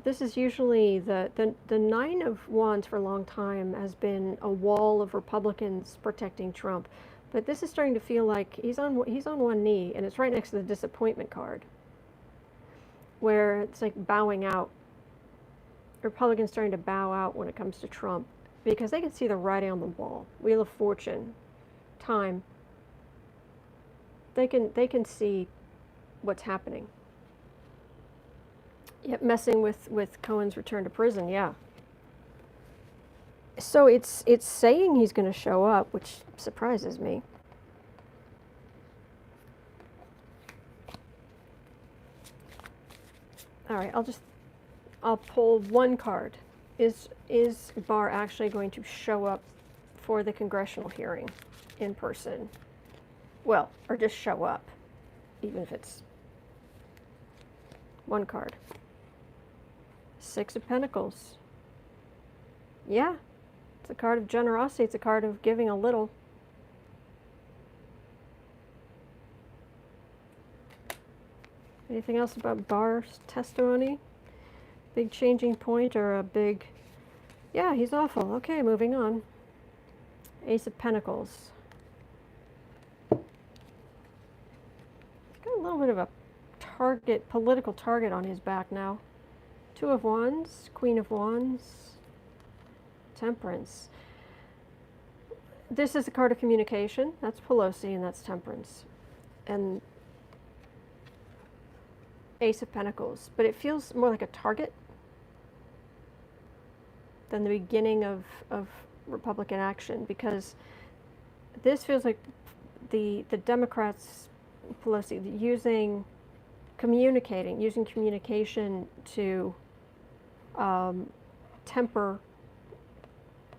This is usually the Nine of Wands for a long time has been a wall of Republicans protecting Trump. But this is starting to feel like he's on one knee, and it's right next to the disappointment card, where it's like bowing out. Republicans starting to bow out when it comes to Trump because they can see the writing on the wall. Wheel of Fortune, time. They can see what's happening. Yep, messing with Cohen's return to prison. Yeah. So it's saying he's going to show up, which surprises me. All right, I'll pull one card. Is Barr actually going to show up for the congressional hearing in person? Well, or just show up, even if it's one card. Six of Pentacles. Yeah. It's a card of generosity. It's a card of giving a little. Anything else about Barr's testimony? Big changing point or a big... Yeah, he's awful. Okay, moving on. Ace of Pentacles. He's got a little bit of a political target on his back now. Two of Wands, Queen of Wands. Temperance. This is a card of communication. That's Pelosi, and that's Temperance. And Ace of Pentacles. But it feels more like a target than the beginning of Republican action, because this feels like the Democrats, Pelosi, using communication to temper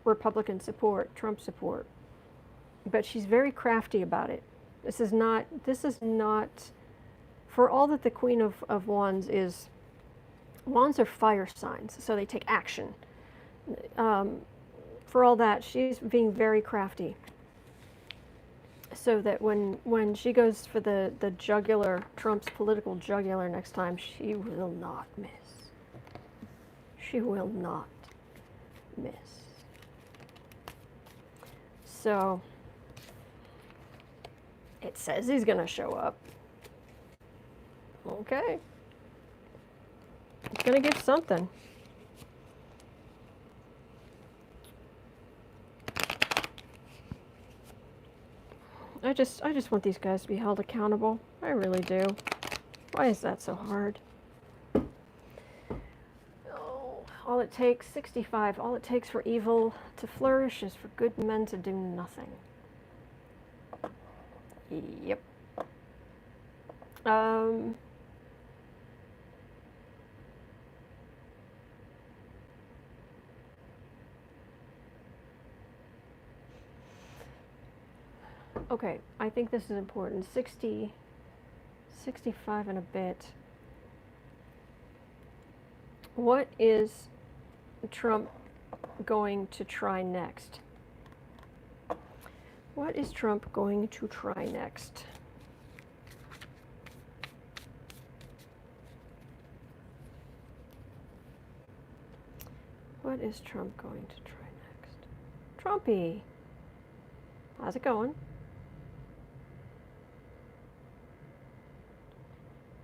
Republican support, Trump support. But she's very crafty about it. This is not, for all that the Queen of Wands is, Wands are fire signs, so they take action. For all that, she's being very crafty. So that when she goes for the jugular, Trump's political jugular next time, she will not miss. She will not miss. So, it says he's going to show up. Okay. He's going to give something. I just want these guys to be held accountable. I really do. Why is that so hard? Oh, all it takes, 65, all it takes for evil to flourish is for good men to do nothing. Yep. Okay, I think this is important. 60, 65 and a bit. What is Trump going to try next? What is Trump going to try next? What is Trump going to try next? Trumpy, how's it going?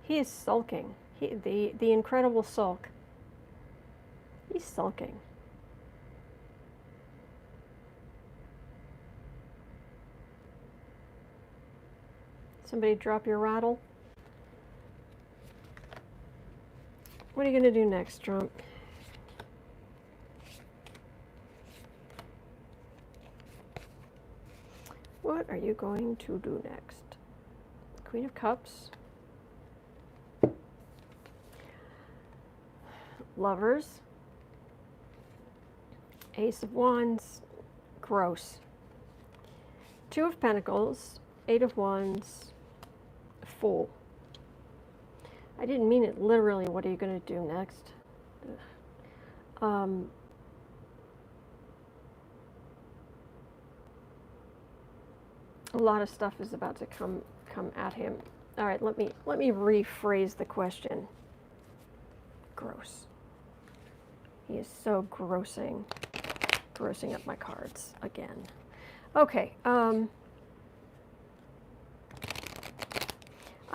He is sulking. The incredible sulk. He's sulking. Somebody drop your rattle. What are you going to do next, Trump? What are you going to do next? Queen of Cups. Lovers. Ace of Wands. Gross. Two of Pentacles. Eight of Wands. Fool. I didn't mean it literally. What are you going to do next? A lot of stuff is about to come at him. All right, let me rephrase the question. Gross. He is so grossing up my cards again. Okay. I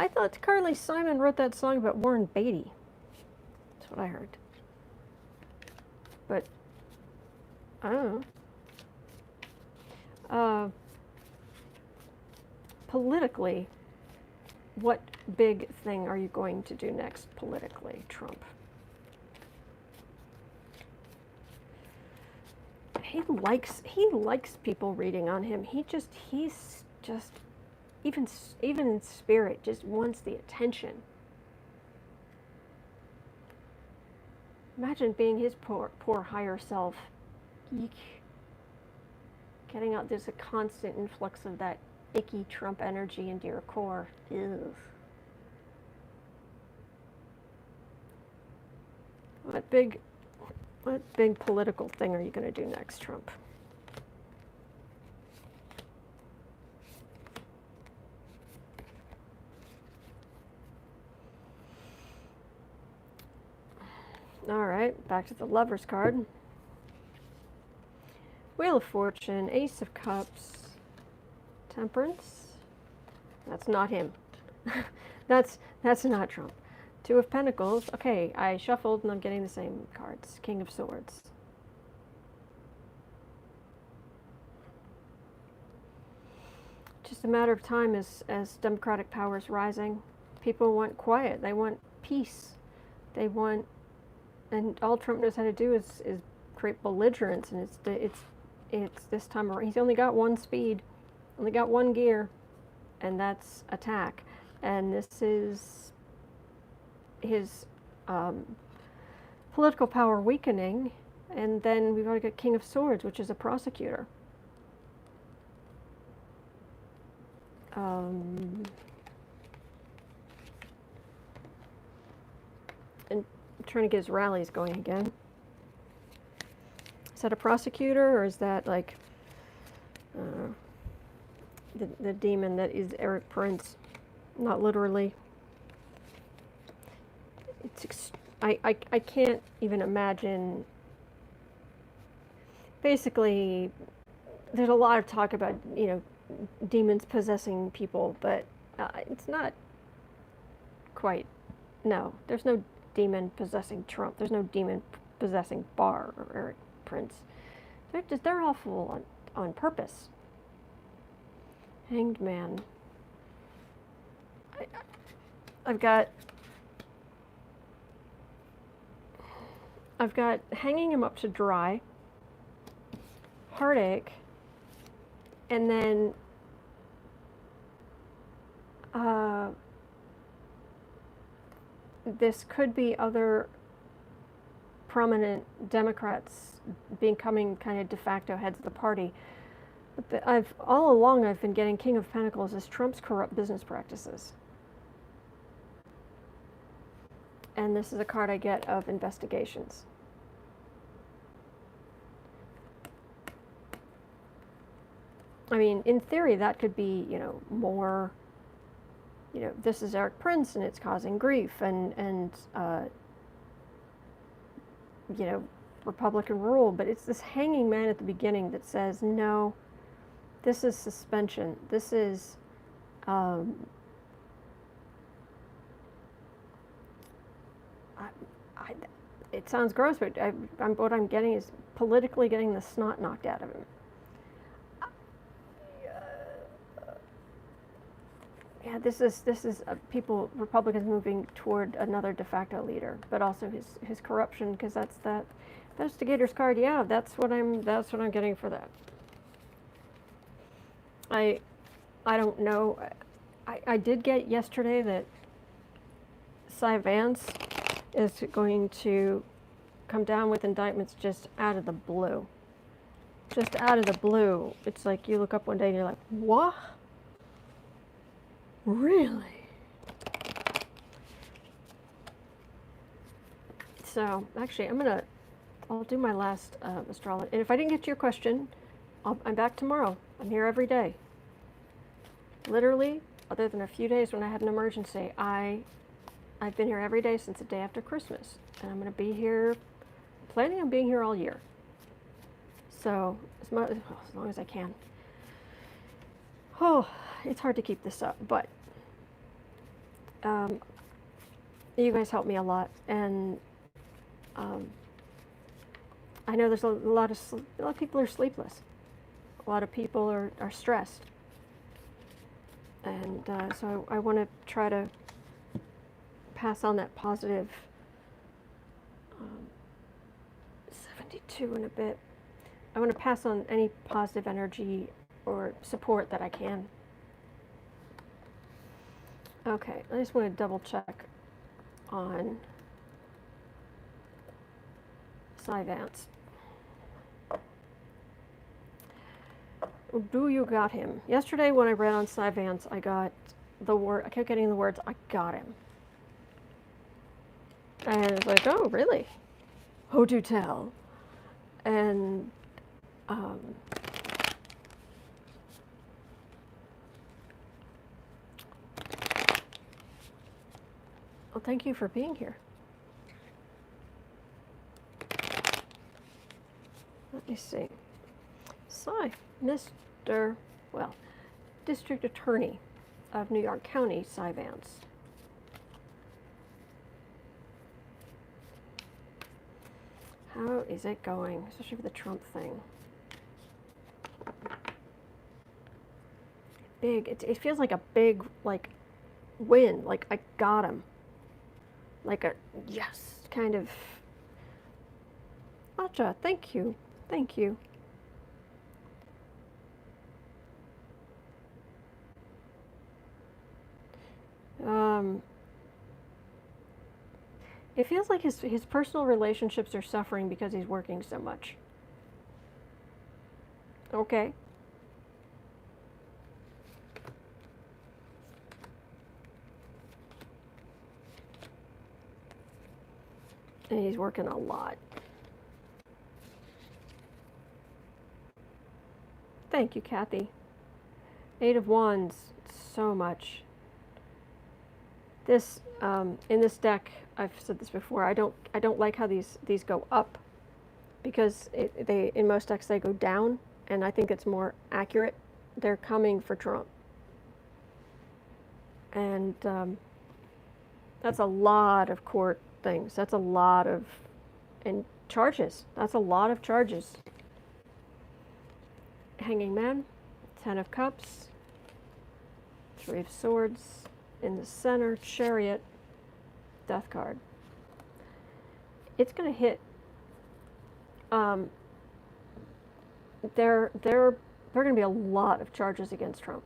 thought Carly Simon wrote that song about Warren Beatty. That's what I heard. But I don't know. Politically, what big thing are you going to do next politically, Trump? He likes people reading on him. He's just even in spirit just wants the attention. Imagine being his poor higher self. Eek. Getting out, there's a constant influx of that icky Trump energy into your core. Ew. What big political thing are you going to do next, Trump? All right, back to the Lovers card. Wheel of Fortune, Ace of Cups, Temperance. That's not him. That's not Trump. Two of Pentacles. Okay, I shuffled and I'm getting the same cards. King of Swords. Just a matter of time as democratic power is rising. People want quiet. They want peace. They want, and all Trump knows how to do is create belligerence, and it's this time around. He's only got one speed, only got one gear, and that's attack. And this is his political power weakening, and then we've already got King of Swords, which is a prosecutor. And I'm trying to get his rallies going again. Is that a prosecutor, or is that like the demon that is Eric Prince? Not literally. I can't even imagine. Basically, there's a lot of talk about, demons possessing people, but it's not quite. No, there's no demon possessing Trump. There's no demon possessing Barr or Eric Prince. They're awful on purpose. Hanged Man. I've got hanging him up to dry, heartache, and then this could be other prominent Democrats becoming kind of de facto heads of the party. But all along I've been getting King of Pentacles as Trump's corrupt business practices. And this is a card I get of investigations. I mean, in theory, that could be, more, this is Eric Prince and it's causing grief and Republican rule, but it's this hanging man at the beginning that says, no, this is suspension. This is, it sounds gross, but what I'm getting is politically getting the snot knocked out of him. Yeah, this is Republicans moving toward another de facto leader, but also his corruption, because that's that investigator's card. Yeah, that's what I'm getting for that. I don't know. I did get yesterday that Vance is going to come down with indictments just out of the blue. Just out of the blue. It's like you look up one day and you're like, what? Really? So, actually, I'll do my last astrology. And if I didn't get to your question, I'm back tomorrow. I'm here every day. Literally, other than a few days when I had an emergency, I've been here every day since the day after Christmas. And I'm going to be here, planning on being here all year. So, as long as I can. Oh, it's hard to keep this up, but you guys help me a lot, and I know there's a lot of people are sleepless. A lot of people are stressed, and so I want to try to pass on that positive 72 and a bit. I want to pass on any positive energy or support that I can. Okay, I just want to double check on Vance. Do you got him? Yesterday when I read on Vance, I got the word, I kept getting the words, I got him. And it's like, oh, really? Oh, do tell. And, well, thank you for being here. Let me see. Mr. District Attorney of New York County, Vance. How is it going, especially for the Trump thing? Big. It feels like a big, win. Like, I got him. Like a yes, kind of. Gotcha. Thank you. Thank you. It feels like his personal relationships are suffering because he's working so much. Okay. And he's working a lot. Thank you, Kathy. 8 of Wands, so much. This in this deck, I've said this before. I don't like how these go up, because they in most decks they go down, and I think it's more accurate. They're coming for Trump, and that's a lot of court things. That's a lot of charges. That's a lot of charges. Hanging Man, 10 of Cups, 3 of Swords, in the center, Chariot, Death card. It's going to hit. There are going to be a lot of charges against Trump.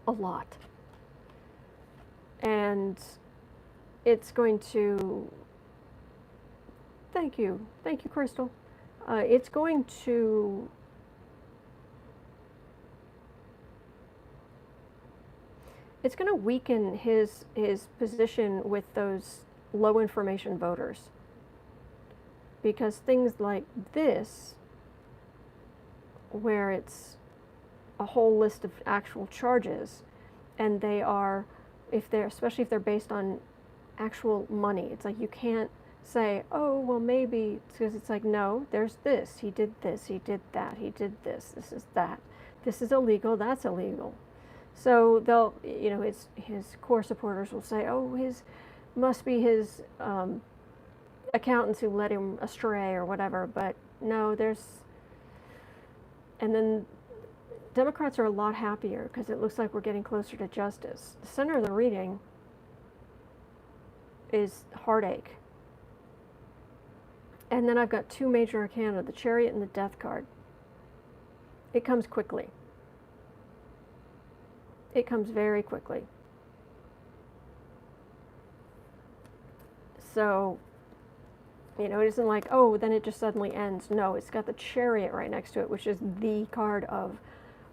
A lot. And it's going to. Thank you, Crystal. It's going to it's going to weaken his position with those low information voters. Because things like this, where it's a whole list of actual charges, and they are, especially if they're based on actual money, it's like you can't say, oh, well, maybe, because it's like, no, there's this, he did that, he did this is that, this is illegal, that's illegal. So they'll, his core supporters will say, oh, must be his accountants who led him astray or whatever, but no, and then Democrats are a lot happier because it looks like we're getting closer to justice. The center of the reading is heartache. And then I've got two major arcana, the Chariot and the Death card. It comes quickly. It comes very quickly. So, it isn't like, oh, then it just suddenly ends. No, it's got the Chariot right next to it, which is the card of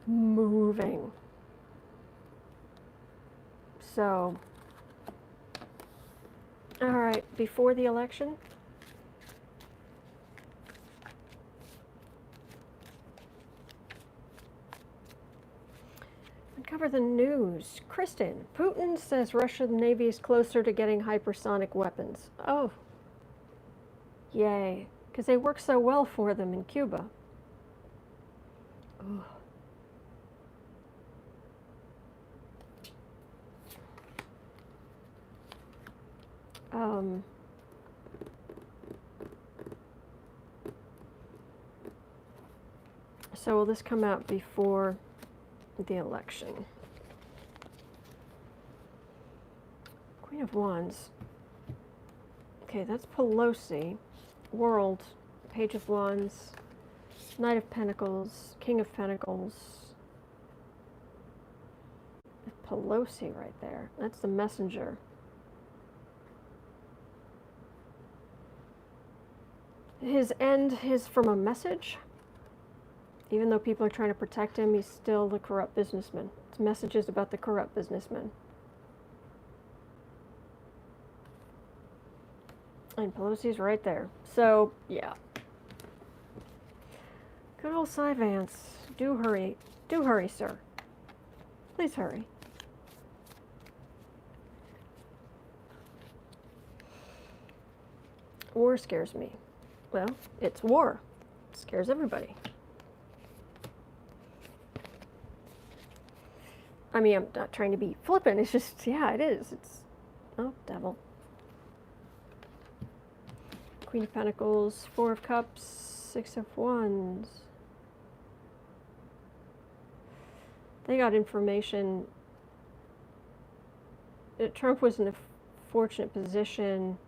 moving. So, all right, before the election, cover the news. Kristen, Putin says Russian Navy is closer to getting hypersonic weapons. Oh, yay, because they work so well for them in Cuba. Ugh. So will this come out before the election? Queen of Wands. Okay, that's Pelosi. World. Page of Wands. Knight of Pentacles. King of Pentacles. Pelosi right there. That's the messenger. His end is from a message. Even though people are trying to protect him, he's still the corrupt businessman. It's messages about the corrupt businessman. And Pelosi's right there. So, yeah. Good old Vance. Do hurry. Do hurry, sir. Please hurry. War scares me. Well, it's war. It scares everybody. I mean, I'm not trying to be flippant. It's just, yeah, it is. It's, oh, devil. Queen of Pentacles, Four of Cups, Six of Wands. They got information. Trump was in a fortunate position.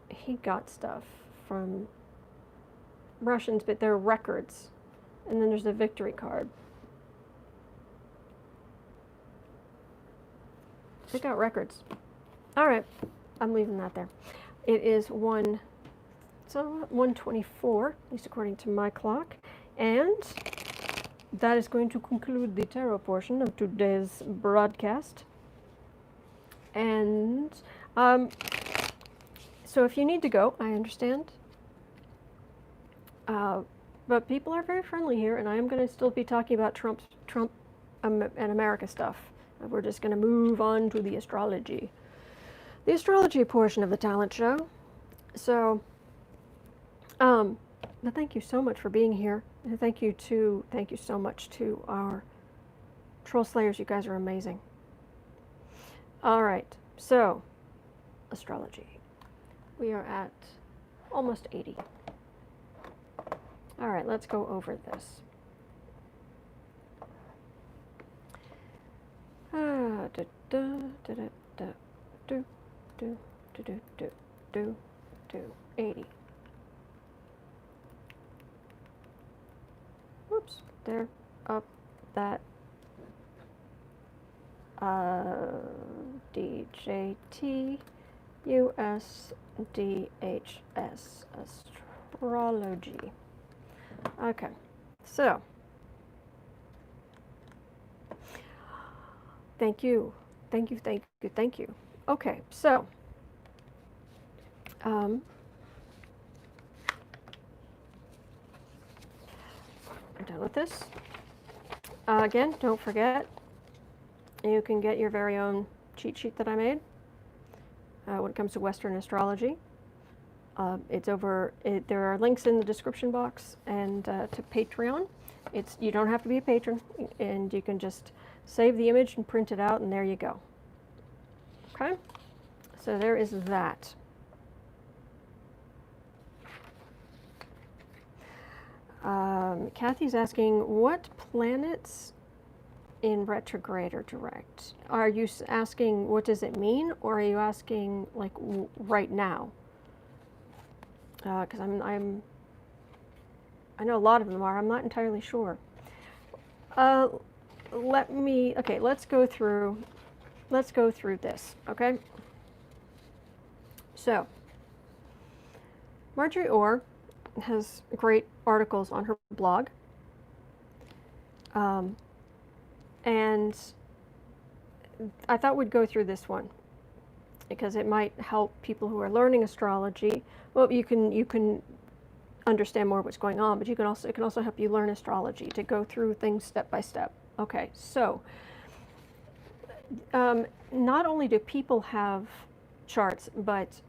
He got stuff from Russians, but they're records. And then there's the victory card. They got records. All right, I'm leaving that there. It is 1:24, at least according to my clock, and that is going to conclude the tarot portion of today's broadcast. And so if you need to go, I understand. But people are very friendly here, and I am going to still be talking about Trump and America stuff. We're just going to move on to the astrology portion of the talent show. So, but thank you so much for being here, and thank you so much to our troll slayers. You guys are amazing. All right, so astrology. We are at almost 80. All right, let's go over this. Do 80. Whoops, there, up, that. DJT, US, DHS, Astrology. Okay, so Thank you. Thank you, thank you, thank you. Okay, so I'm done with this. Again, don't forget, you can get your very own cheat sheet that I made when it comes to Western astrology. There are links in the description box and to Patreon. You don't have to be a patron, and you can just save the image and print it out, and there you go. Okay, so there is that. Kathy's asking, what planets in retrograde or direct? Are you asking what does it mean, or are you asking like right now? Because I know a lot of them are. I'm not entirely sure. Let's go through this. Okay. So, Marjorie Orr has great articles on her blog. And I thought we'd go through this one because it might help people who are learning astrology. Well, you can understand more what's going on, but it can also help you learn astrology, to go through things step by step. Okay, so not only do people have charts, but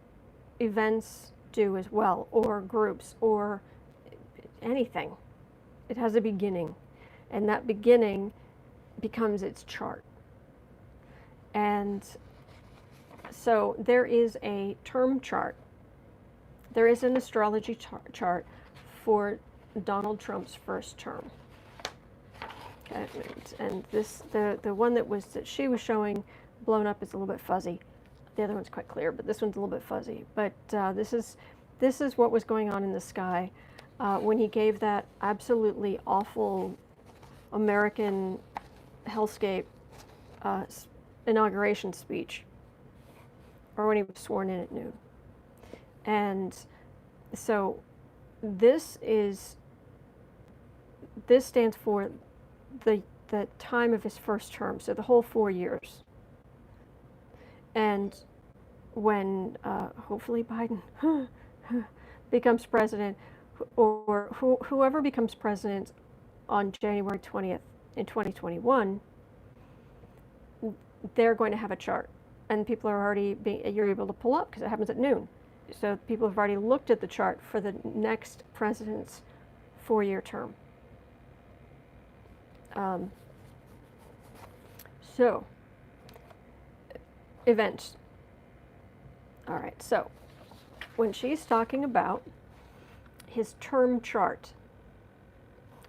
events do as well, or groups, or anything. It has a beginning, and that beginning becomes its chart. And so there is a term chart. There is an astrology chart for Donald Trump's first term. Okay, and the one that she was showing blown up is a little bit fuzzy. The other one's quite clear, but this one's a little bit fuzzy. But this is what was going on in the sky when he gave that absolutely awful American hellscape inauguration speech, or when he was sworn in at noon. And so this stands for the time of his first term, so the whole 4 years. And when hopefully Biden becomes president, or whoever becomes president on January 20th in 2021, they're going to have a chart, and people are already you're able to pull up because it happens at noon. So people have already looked at the chart for the next president's 4-year term. So, events. All right, so when she's talking about his term chart,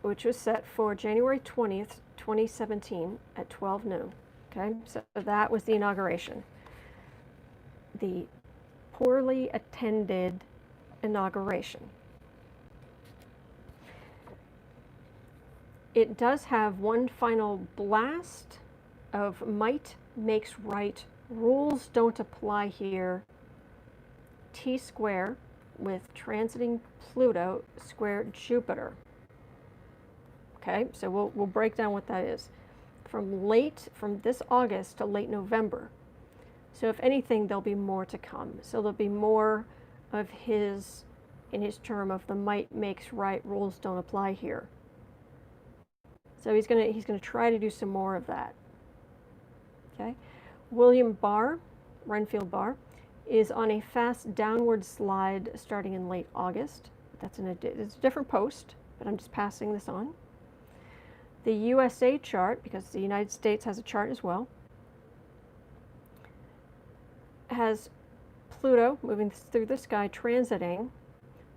which was set for January 20th, 2017 at 12 noon, okay? So that was the inauguration. The poorly attended inauguration. It does have one final blast of might makes right, rules don't apply here, T-square with transiting Pluto square Jupiter. Okay, so we'll break down what that is. From this August to late November. So if anything, there'll be more to come. So there'll be more of in his term of the might makes right, rules don't apply here. So he's gonna try to do some more of that. Okay, William Barr, Renfield Barr, is on a fast downward slide starting in late August. It's a different post, but I'm just passing this on. The USA chart, because the United States has a chart as well, has Pluto moving through the sky, transiting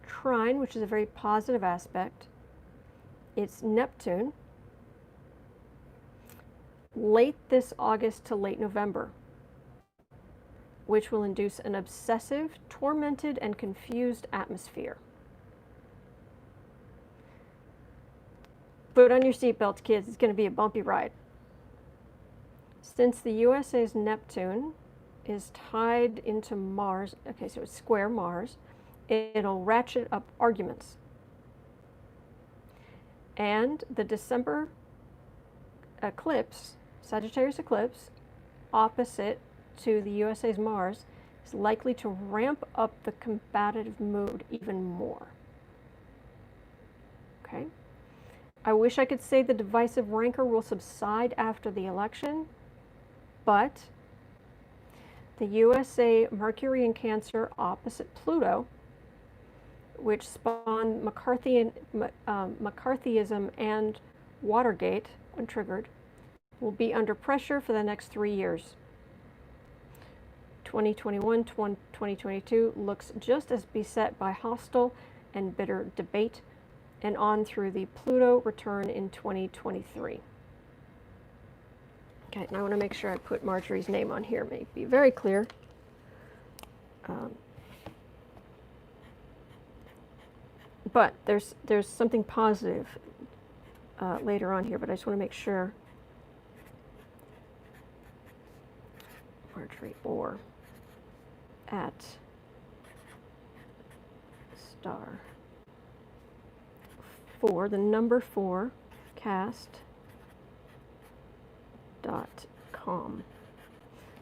trine, which is a very positive aspect. It's Neptune, late this August to late November, which will induce an obsessive, tormented, and confused atmosphere. Put on your seatbelts, kids. It's going to be a bumpy ride. Since the USA's Neptune is tied into Mars, okay, so it's square Mars, it'll ratchet up arguments. And the December eclipse Sagittarius eclipse, opposite to the USA's Mars, is likely to ramp up the combative mood even more. Okay? I wish I could say the divisive rancor will subside after the election, but the USA Mercury in Cancer opposite Pluto, which spawned McCarthyism and Watergate when triggered, will be under pressure for the next 3 years. 2021, 2022 looks just as beset by hostile and bitter debate, and on through the Pluto return in 2023. Okay, and I want to make sure I put Marjorie's name on here, make it be very clear. But there's something positive later on here, but I just want to make sure. Marjorie Orr at star 4, the number 4 cast.com.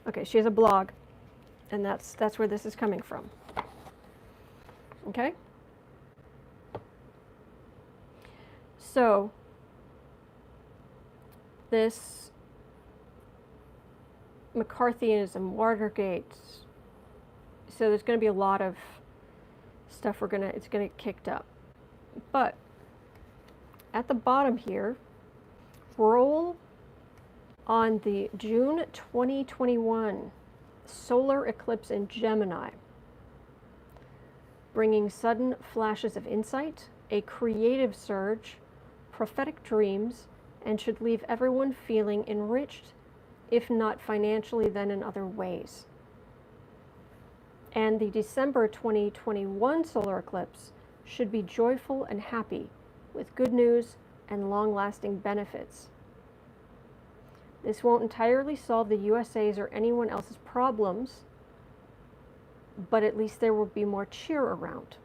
Okay, she has a blog, and that's where this is coming from. Okay? So this McCarthyism, Watergate, so there's going to be a lot of stuff it's going to get kicked up. But at the bottom here, roll on the June 2021 solar eclipse in Gemini, bringing sudden flashes of insight, a creative surge, prophetic dreams, and should leave everyone feeling enriched, if not financially, then in other ways. And the December 2021 solar eclipse should be joyful and happy, with good news and long-lasting benefits. This won't entirely solve the USA's or anyone else's problems, but at least there will be more cheer around.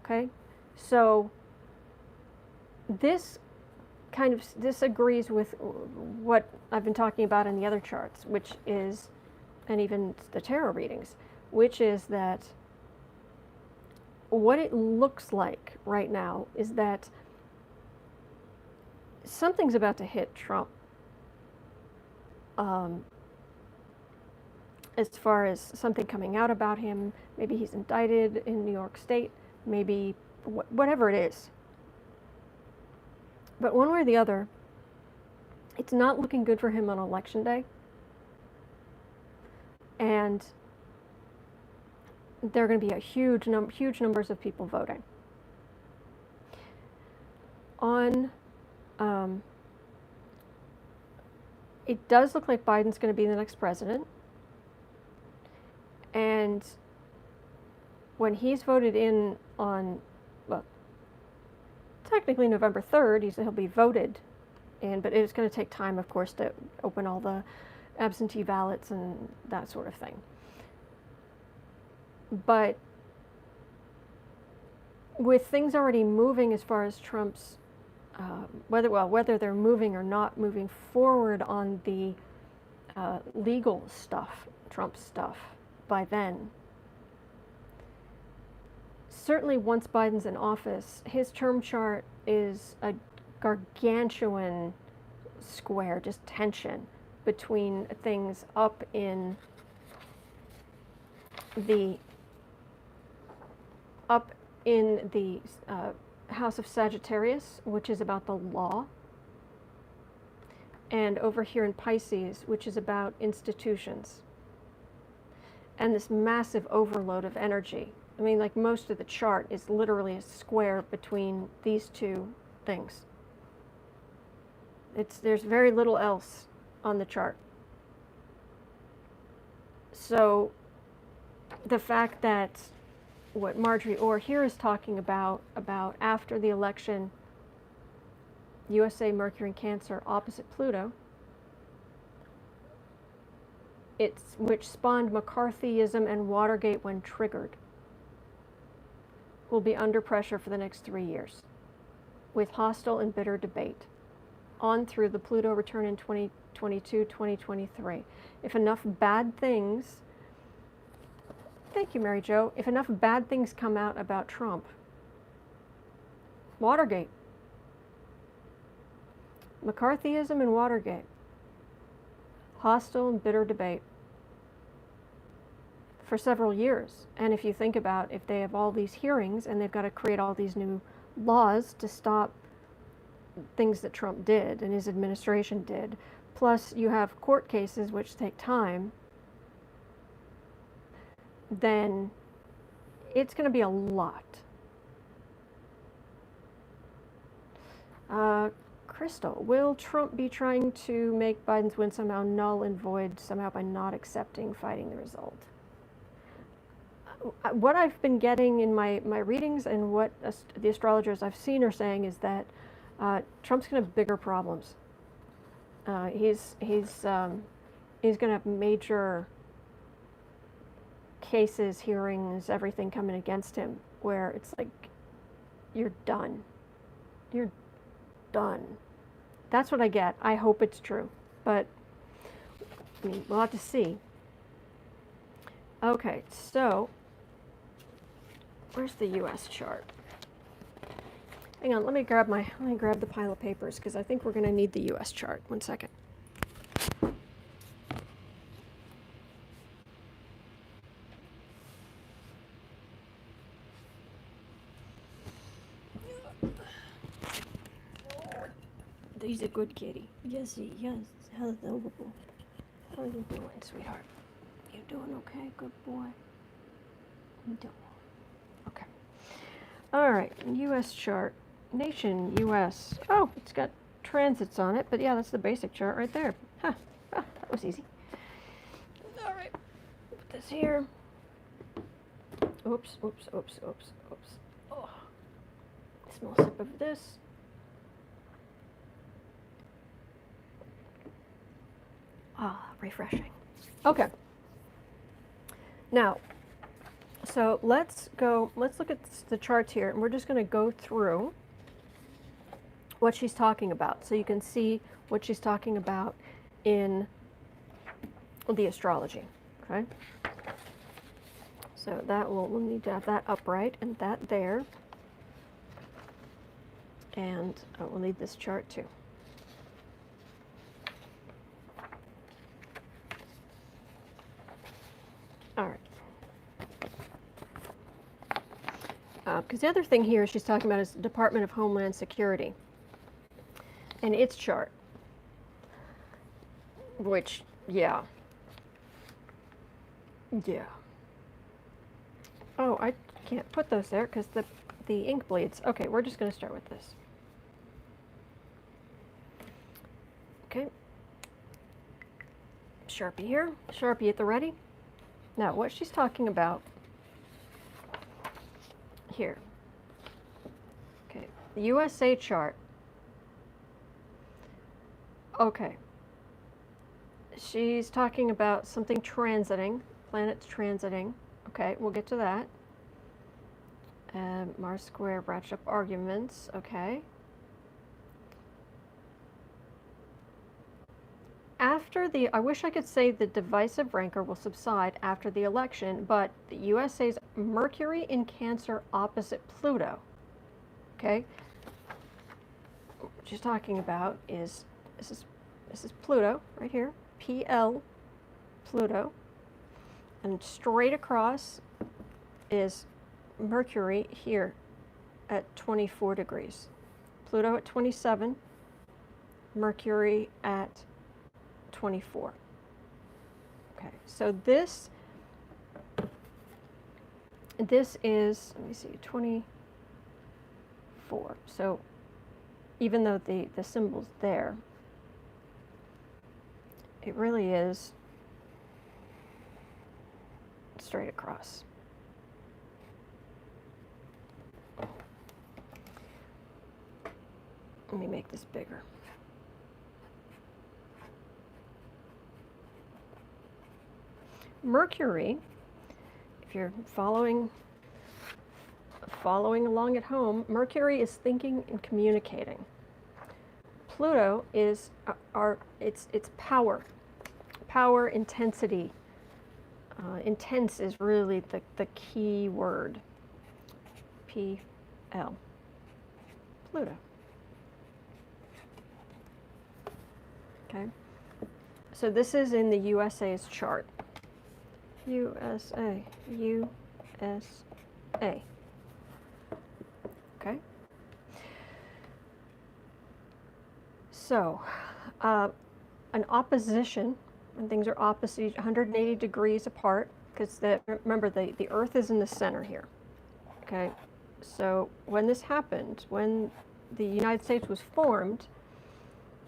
Okay? So this agrees with what I've been talking about in the other charts, which is, and even the tarot readings, which is that what it looks like right now is that something's about to hit Trump. As far as something coming out about him, maybe he's indicted in New York State, maybe whatever it is. But one way or the other, it's not looking good for him on election day. And there are going to be a huge numbers of people voting. It does look like Biden's going to be the next president. And when he's voted in on, well, technically November 3rd, he'll be voted in, but it's going to take time, of course, to open all the absentee ballots and that sort of thing. But with things already moving as far as Trump's, whether they're moving or not moving forward on the legal stuff, Trump stuff, by then, certainly once Biden's in office, his term chart is a gargantuan square, just tension between things up in the House of Sagittarius, which is about the law, and over here in Pisces, which is about institutions. And this massive overload of energy. I mean, like, most of the chart is literally a square between these two things. There's very little else on the chart. So the fact that what Marjorie Orr here is talking about after the election, USA Mercury in Cancer opposite Pluto, which spawned McCarthyism and Watergate when triggered, will be under pressure for the next 3 years, with hostile and bitter debate, on through the Pluto return in 2023 2022, 2023. If enough bad things, thank you, Mary Jo, if enough bad things come out about Trump, Watergate, McCarthyism and Watergate, hostile and bitter debate for several years. And if you think about, if they have all these hearings and they've got to create all these new laws to stop things that Trump did and his administration did, plus you have court cases which take time, then it's going to be a lot. Crystal, will Trump be trying to make Biden's win somehow null and void somehow by not accepting fighting the result? What I've been getting in my readings and what the astrologers I've seen are saying is that Trump's going to have bigger problems. He's going to have major cases, hearings, everything coming against him, where it's like, you're done. You're done. That's what I get. I hope it's true, but I mean, we'll have to see. Okay, so where's the U.S. chart? Hang on, let me grab the pile of papers because I think we're going to need the U.S. chart. One second. He's a good kitty. Yes, yes. Hello. How are you doing, sweetheart? You doing okay? Good boy. You doing okay? All right. U.S. chart. Nation, U.S. Oh, it's got transits on it, but yeah, that's the basic chart right there. Huh. Ah, that was easy. All right. Put this here. Oops. Oh. Small sip of this. Ah, refreshing. Okay. Now, so let's look at the charts here, and we're just going to go through what she's talking about, so you can see what she's talking about in the astrology, okay? So that we'll need to have that upright and that there, and we'll need this chart too. All right. Because the other thing here she's talking about is the Department of Homeland Security and its chart, which, yeah. Oh, I can't put those there because the ink bleeds. Okay, we're just going to start with this. Okay. Sharpie here. Sharpie at the ready. Now, what she's talking about here, okay, the USA chart, okay, she's talking about something transiting, planets transiting, okay, we'll get to that, Mars square, ratchet up arguments, okay. After I wish I could say the divisive rancor will subside after the election, but the USA's Mercury in Cancer opposite Pluto, okay? What she's talking about is, this is Pluto, right here, PL, Pluto, and straight across is Mercury here at 24 degrees. Pluto at 27, Mercury at 24. Okay, so this is, let me see, 24. So even though the symbol's there, it really is straight across. Let me make this bigger. Mercury, if you're following along at home, Mercury is thinking and communicating. Pluto is it's power, intensity. Intense is really the key word. PL. Pluto. Okay. So this is in the USA's chart. USA. USA. Okay. So, an opposition, when things are opposite, 180 degrees apart, because remember the Earth is in the center here. Okay. So when this happened, when the United States was formed,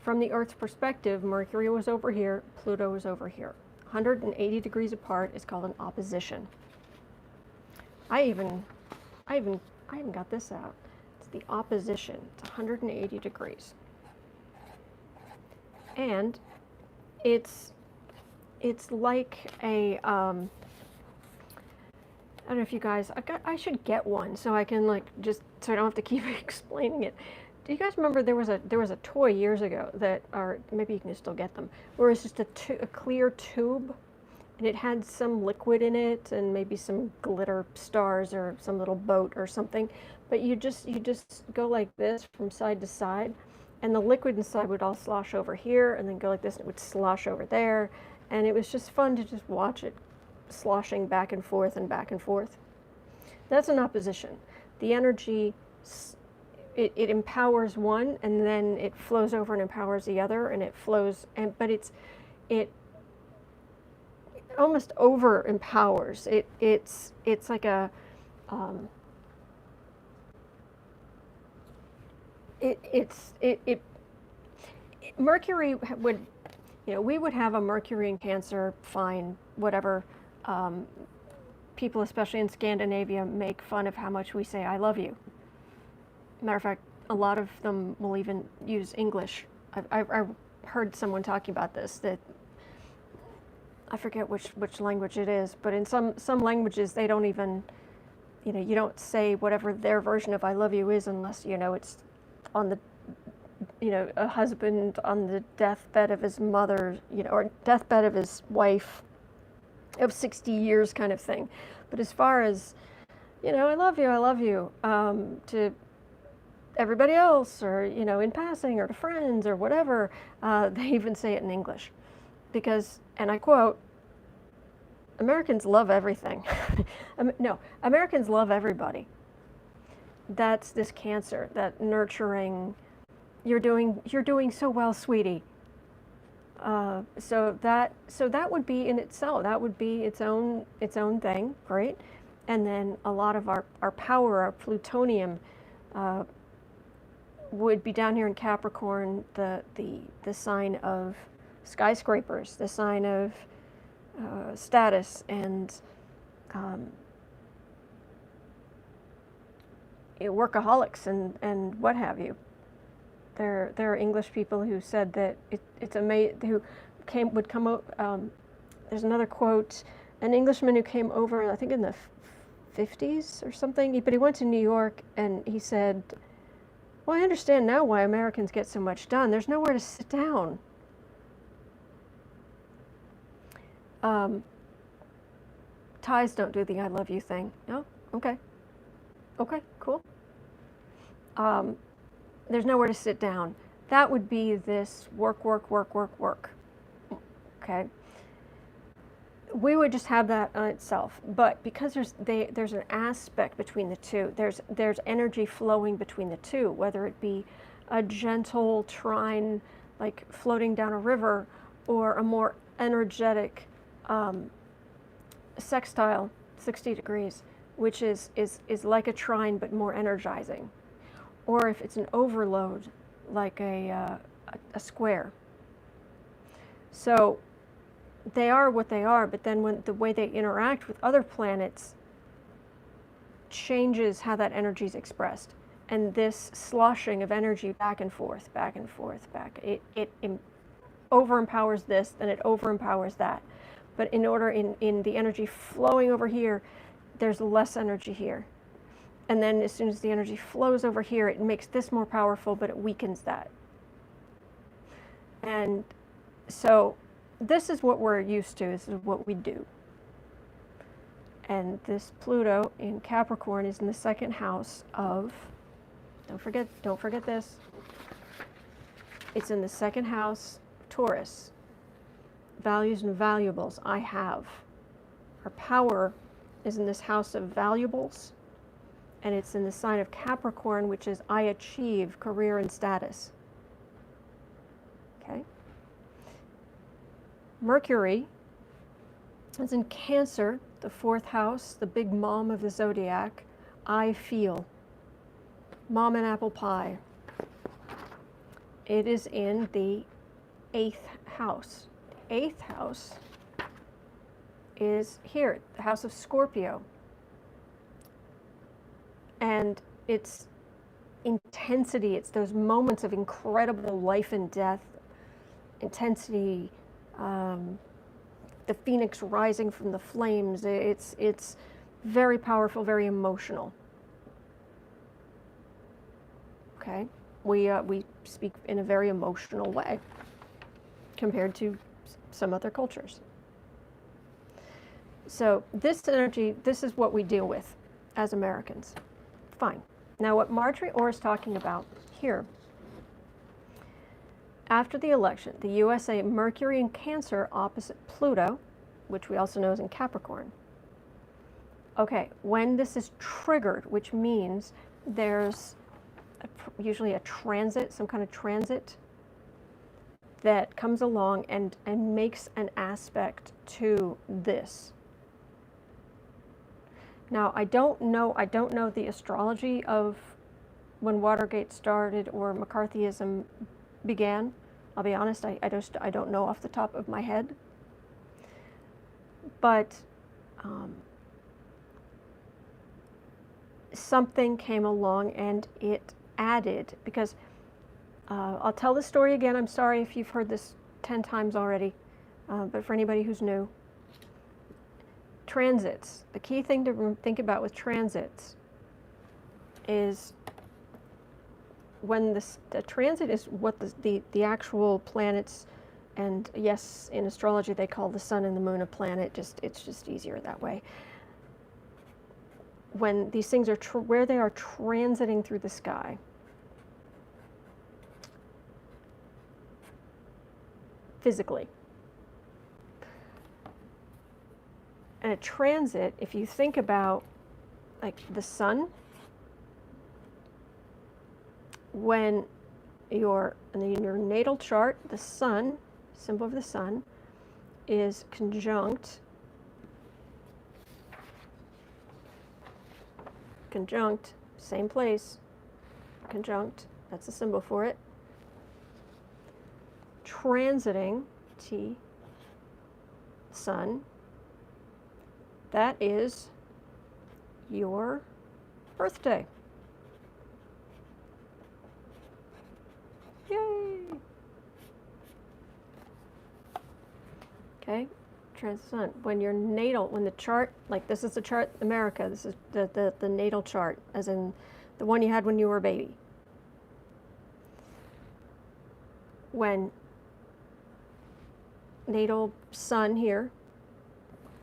from the Earth's perspective, Mercury was over here, Pluto was over here. 180 degrees apart is called an opposition. I even got this out. It's the opposition. It's 180 degrees. And it's like a I don't know if you guys, I should get one so I can so I don't have to keep explaining it. Do you guys remember there was a toy years ago that, or maybe you can still get them, where it's just a clear tube, and it had some liquid in it and maybe some glitter stars or some little boat or something, but you just go like this from side to side, and the liquid inside would all slosh over here and then go like this, and it would slosh over there, and it was just fun to just watch it sloshing back and forth and back and forth. That's an opposition. The energy, it empowers one, and then it flows over and empowers the other, and it flows, but it almost over empowers. It's like a Mercury would, we would have a Mercury in Cancer, fine, whatever. People, especially in Scandinavia, make fun of how much we say "I love you." Matter of fact, a lot of them will even use English. I heard someone talking about this, that I forget which language it is, but in some languages they don't even, you don't say whatever their version of "I love you" is unless it's on the, a husband on the deathbed of his mother, or deathbed of his wife of 60 years kind of thing. But as far as, I love you, to everybody else, or in passing, or to friends, or whatever, they even say it in English, because, and I quote, Americans love everything. No, Americans love everybody. That's this Cancer, that nurturing, you're doing so well, sweetie. So that would be in itself, that would be its own thing, great. And then a lot of our power, our plutonium, would be down here in Capricorn, the sign of skyscrapers, the sign of status, and workaholics, and what have you. There are English people who said that it's amazing, who would come up. There's another quote, an Englishman who came over, I think in the 50s or something, but he went to New York, and he said, "Well, I understand now why Americans get so much done. There's nowhere to sit down." Ties don't do the "I love you" thing. No? Okay, cool. There's nowhere to sit down. That would be this work. Okay. We would just have that on itself, but because there's an aspect between the two. There's energy flowing between the two, whether it be a gentle trine, like floating down a river, or a more energetic sextile, 60 degrees, which is like a trine but more energizing. Or if it's an overload, like a square. So they are what they are, but then when the way they interact with other planets changes how that energy is expressed. And this sloshing of energy back and forth, it overempowers this, then it overempowers that. But in the energy flowing over here, there's less energy here. And then as soon as the energy flows over here, it makes this more powerful, but it weakens that. And so this is what we're used to, this is what we do. And this Pluto in Capricorn is in the second house of, don't forget this, it's in the second house, Taurus. Values and valuables, I have. Our power is in this house of valuables, and it's in the sign of Capricorn, which is I achieve career and status. Okay? Mercury is in Cancer, the fourth house, the big mom of the zodiac. I feel. Mom and apple pie. It is in the eighth house. The eighth house is here, the house of Scorpio. And it's intensity, it's those moments of incredible life and death, intensity, the phoenix rising from the flames. It's very powerful, very emotional. Okay, we speak in a very emotional way compared to some other cultures. So this energy, this is what we deal with as Americans. Fine. Now what Marjorie Orr is talking about here, after the election, the USA, Mercury in Cancer opposite Pluto, which we also know is in Capricorn. Okay, when this is triggered, which means there's usually a transit, some kind of transit that comes along and makes an aspect to this. Now, I don't know the astrology of when Watergate started or McCarthyism began. I'll be honest, I don't know off the top of my head. But something came along and it added, because I'll tell the story again. I'm sorry if you've heard this 10 times already, but for anybody who's new. Transits. The key thing to think about with transits is when the transit is what the actual planets, and yes, in astrology they call the sun and the moon a planet, it's just easier that way. When these things are where they are transiting through the sky, physically. And a transit, if you think about like the sun, when in your natal chart, the sun, symbol of the sun, is conjunct, same place, conjunct, that's the symbol for it, transiting, T, sun, that is your birthday. Yay! Okay, transit sun. When your natal, when the chart, like this is the chart, America, this is the natal chart, as in the one you had when you were a baby. When natal sun here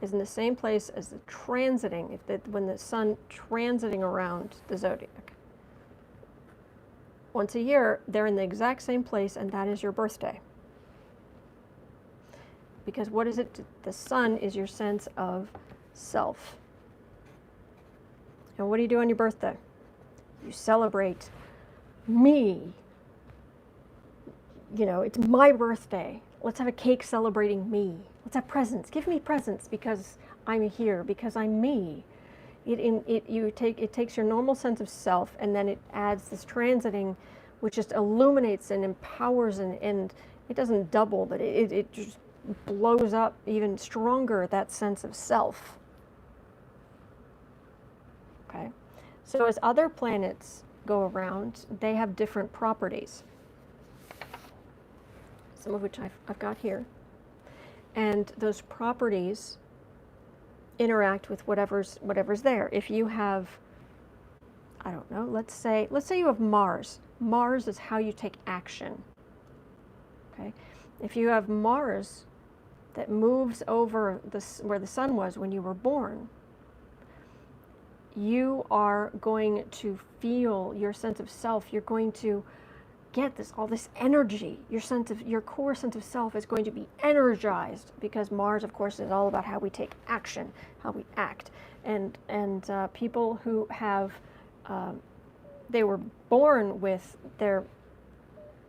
is in the same place as the transiting, when the sun transiting around the zodiac. Once a year, they're in the exact same place, and that is your birthday. Because what is it? The sun is your sense of self. And what do you do on your birthday? You celebrate me. You know, it's my birthday. Let's have a cake celebrating me. Let's have presents. Give me presents because I'm here, because I'm me. It takes your normal sense of self, and then it adds this transiting, which just illuminates and empowers, and it doesn't double, but it just blows up even stronger that sense of self. Okay, so as other planets go around, they have different properties, some of which I've got here. And those properties interact with whatever's there. If you have, I don't know, let's say you have Mars. Mars is how you take action. Okay, if you have Mars that moves over where the sun was when you were born, you are going to feel your sense of self. You're going to get all this energy. Your core sense of self is going to be energized, because Mars, of course, is all about how we take action, how we act. And people who have, they were born with their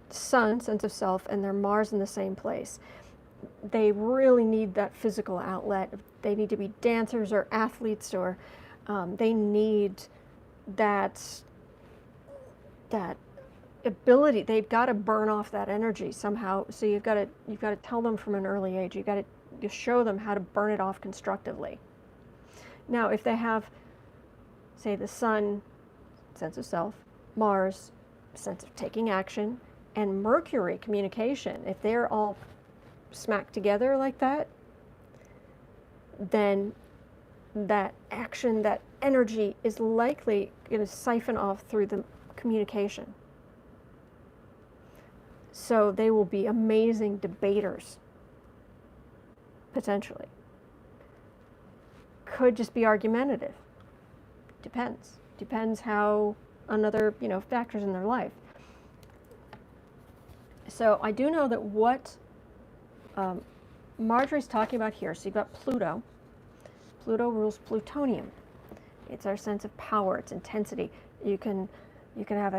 sun, sense of self, and their Mars in the same place, they really need that physical outlet. They need to be dancers or athletes, or they need that ability. They've got to burn off that energy somehow. So you've got to tell them from an early age. You've got to show them how to burn it off constructively. Now, if they have, say, the sun, sense of self, Mars, sense of taking action, and Mercury, communication, if they're all smacked together like that, then that action, that energy is likely going to siphon off through the communication. So they will be amazing debaters, potentially. Could just be argumentative. Depends how on other, factors in their life. So I do know that what Marjorie's talking about here, so you've got Pluto. Pluto rules plutonium. It's our sense of power, its intensity. You can have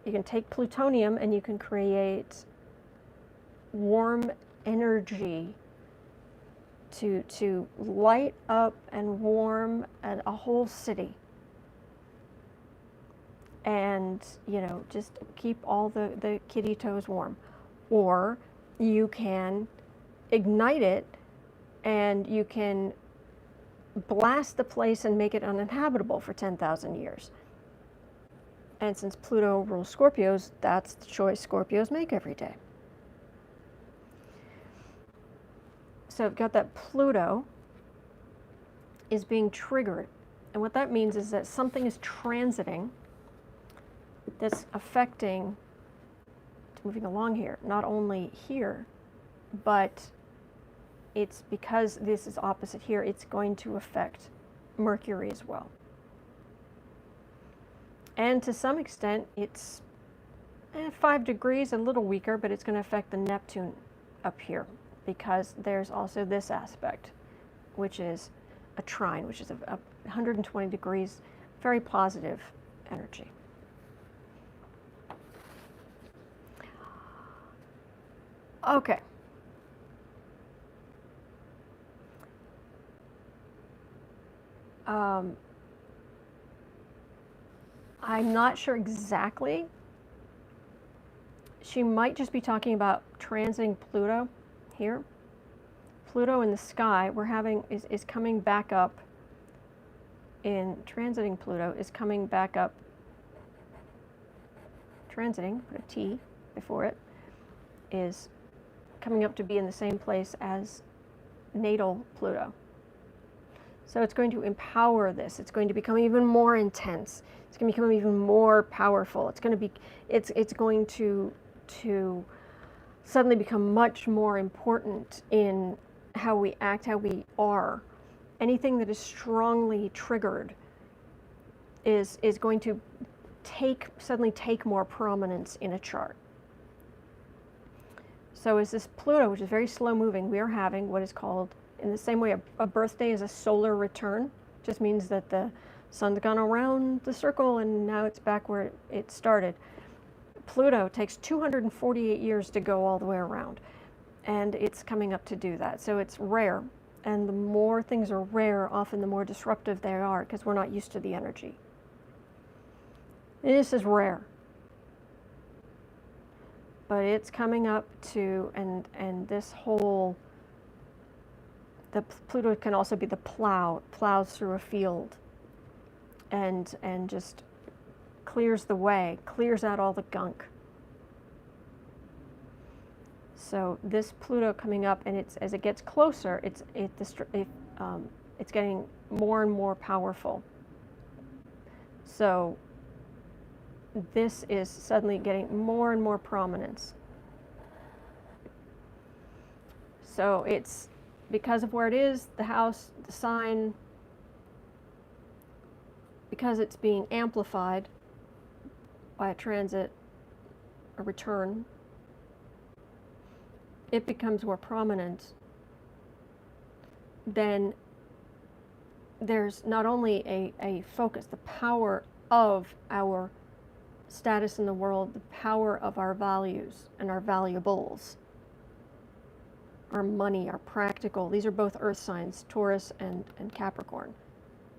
you can take plutonium and you can create warm energy to light up and warm a whole city. And, just keep all the kitty toes warm. Or you can ignite it and you can blast the place and make it uninhabitable for 10,000 years. And since Pluto rules Scorpios, that's the choice Scorpios make every day. So I've got that Pluto is being triggered. And what that means is that something is transiting that's affecting, moving along here, not only here, but it's because this is opposite here, it's going to affect Mercury as well. And to some extent, it's 5 degrees, a little weaker, but it's going to affect the Neptune up here, because there's also this aspect, which is a trine, which is a 120 degrees, very positive energy. Okay. I'm not sure exactly. She might just be talking about transiting Pluto here. Pluto in the sky, is coming back up in transiting Pluto, is coming back up, transiting, put a T before it, is coming up to be in the same place as natal Pluto. So it's going to empower this. It's going to become even more intense. It's going to become even more powerful. It's going to suddenly become much more important in how we act, how we are. Anything that is strongly triggered is going to suddenly take more prominence in a chart. So as this Pluto, which is very slow moving, we are having what is called, in the same way a birthday is a solar return. Just means that the sun's gone around the circle and now it's back where it started. Pluto takes 248 years to go all the way around, and it's coming up to do that. So it's rare, and the more things are rare, often the more disruptive they are, because we're not used to the energy. This is rare. But it's coming up to, and this whole, the Pluto can also be the plows through a field and just clears the way, clears out all the gunk. So this Pluto coming up, and as it gets closer, it's getting more and more powerful. So this is suddenly getting more and more prominence. So it's because of where it is, the house, the sign, because it's being amplified by a transit, a return, it becomes more prominent. Then there's not only a focus, the power of our status in the world, the power of our values and our valuables, our money, our practical. These are both earth signs, Taurus and Capricorn.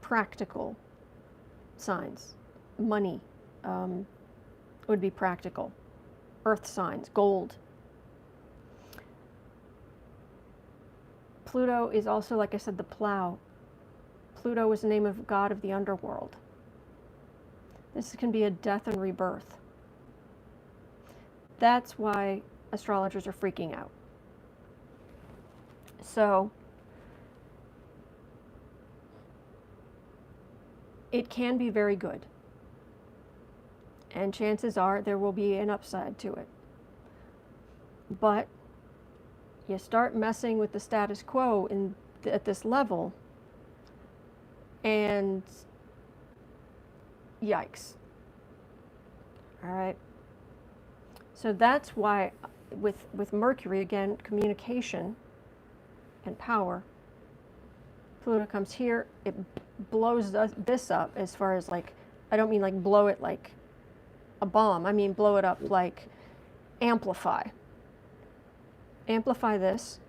Practical signs. Money would be practical. Earth signs, gold. Pluto is also, like I said, the plow. Pluto is the name of God of the underworld. This can be a death and rebirth. That's why astrologers are freaking out. So, it can be very good. And chances are there will be an upside to it. But you start messing with the status quo at this level, and yikes. All right. So that's why with Mercury, again, communication and power, Pluto comes here, it blows this up as far as, like, I don't mean like blow it like a bomb. I mean blow it up like amplify. Amplify this,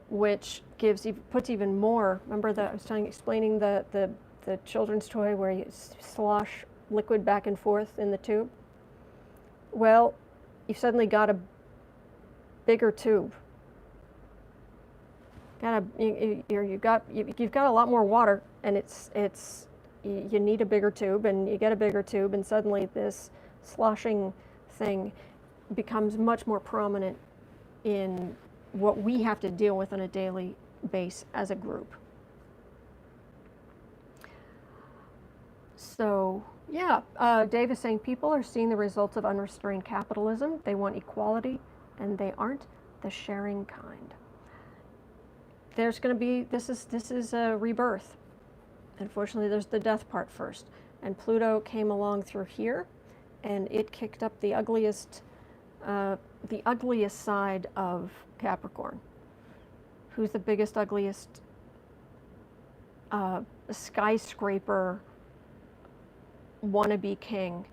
which puts even more. Remember that I was explaining the children's toy where you slosh liquid back and forth in the tube? Well, you've suddenly got a bigger tube. You've got a lot more water, and you need a bigger tube, and you get a bigger tube, and suddenly this sloshing thing becomes much more prominent in what we have to deal with on a daily basis as a group. So, yeah, Dave is saying people are seeing the results of unrestrained capitalism. They want equality, and they aren't the sharing kind. There's going to be, this is a rebirth. Unfortunately, there's the death part first. And Pluto came along through here, and it kicked up the ugliest side of Capricorn. Who's the biggest, ugliest skyscraper wannabe king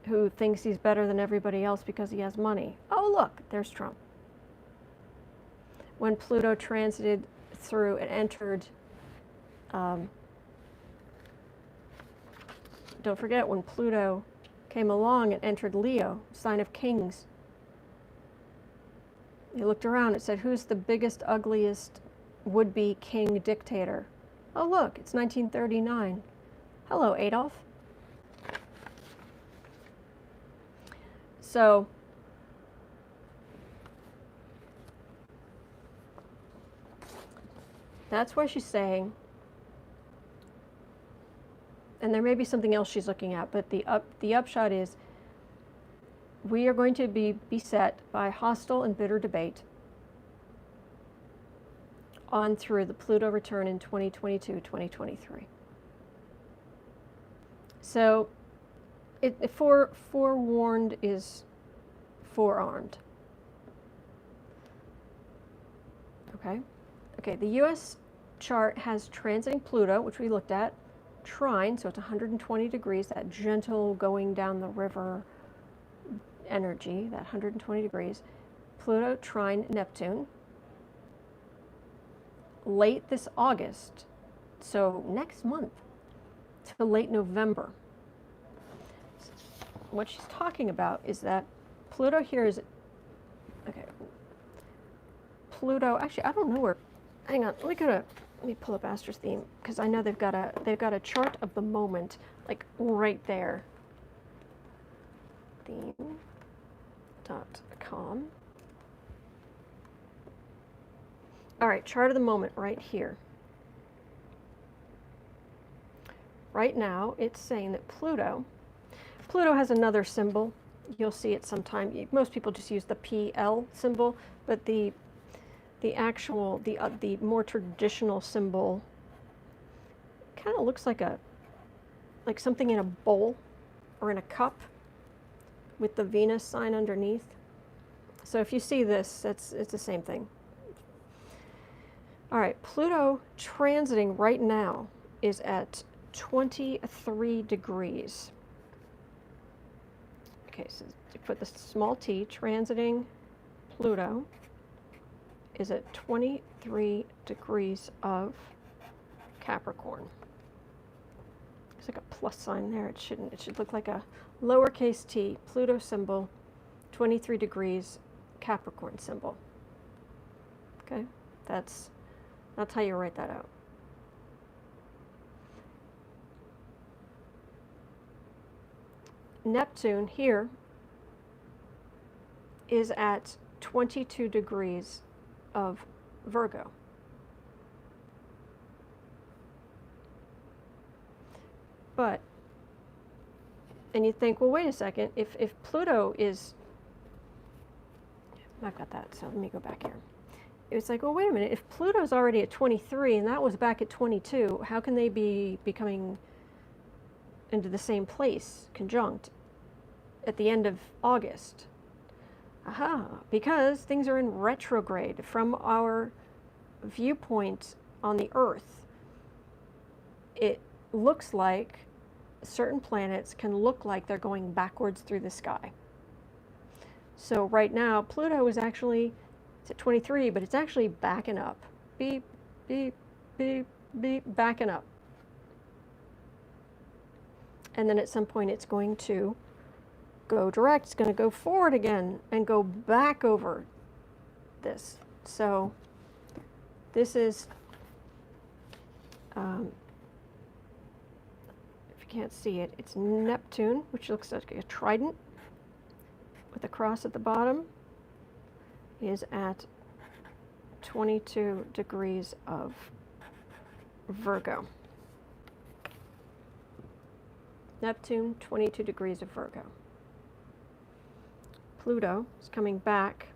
who thinks he's better than everybody else because he has money? Oh, look, there's Trump. When Pluto transited through and entered, don't forget, when Pluto came along and entered Leo, sign of kings, he looked around and said, who's the biggest, ugliest would-be king dictator? Oh, look, it's 1939. Hello, Adolf. So, that's why she's saying, and there may be something else she's looking at, but the upshot is we are going to be beset by hostile and bitter debate on through the Pluto return in 2022-2023. So, forewarned is forearmed. Okay, the U.S. chart has transiting Pluto, which we looked at, trine, so it's 120 degrees, that gentle going down the river energy, that 120 degrees. Pluto trine Neptune. Late this August, so next month, to late November. What she's talking about is that Pluto here is, okay, Pluto, actually, I don't know where, hang on, let me pull up Astro's theme, because I know they've got a chart of the moment, like right there. Theme.com. All right, chart of the moment right here. Right now, it's saying that Pluto has another symbol, you'll see it sometime. Most people just use the PL symbol, but the actual, the more traditional symbol kind of looks like something in a bowl or in a cup with the Venus sign underneath. So if you see this, it's the same thing. All right, Pluto transiting right now is at 23 degrees. Okay, so you put the small t, transiting Pluto is at 23 degrees of Capricorn. There's like a plus sign there. It shouldn't. It should look like a lowercase t, Pluto symbol, 23 degrees, Capricorn symbol. Okay, that's how you write that out. Neptune here is at 22 degrees of Virgo. But, and you think, well, wait a second, if Pluto is, I've got that, so let me go back here. It's like, well, wait a minute, if Pluto's already at 23 and that was back at 22, how can they be coming into the same place, conjunct, at the end of August? Aha, because things are in retrograde. From our viewpoint on the Earth, it looks like certain planets can look like they're going backwards through the sky. So right now, Pluto is actually, it's at 23, but it's actually backing up. Beep, beep, beep, beep, backing up. And then at some point it's going to go direct. It's going to go forward again and go back over this. So this is, if you can't see it, it's Neptune, which looks like a trident with a cross at the bottom, is at 22 degrees of Virgo. Neptune, 22 degrees of Virgo. Pluto is coming back,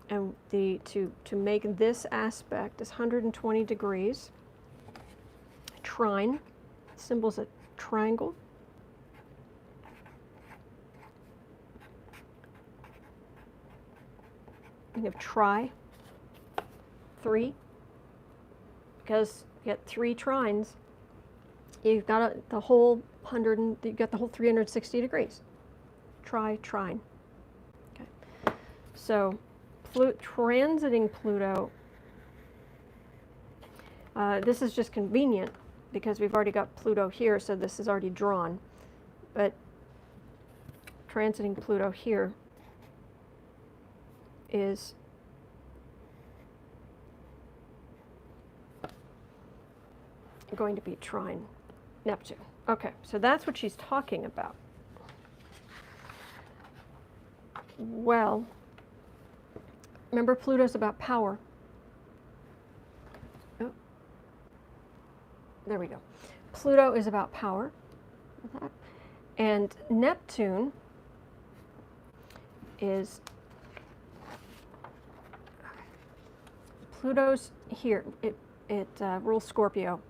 and to make this aspect is 120 degrees. Trine, symbol's a triangle. You have tri, 3, because you get 3 trines. You've got the whole 360 degrees. Trine. Okay. So, transiting Pluto. This is just convenient because we've already got Pluto here, so this is already drawn. But transiting Pluto here is going to be trine Neptune. Okay, so that's what she's talking about. Well, remember Pluto's about power. Oh, there we go. Pluto is about power. And Neptune is, Pluto's here. It rules Scorpio,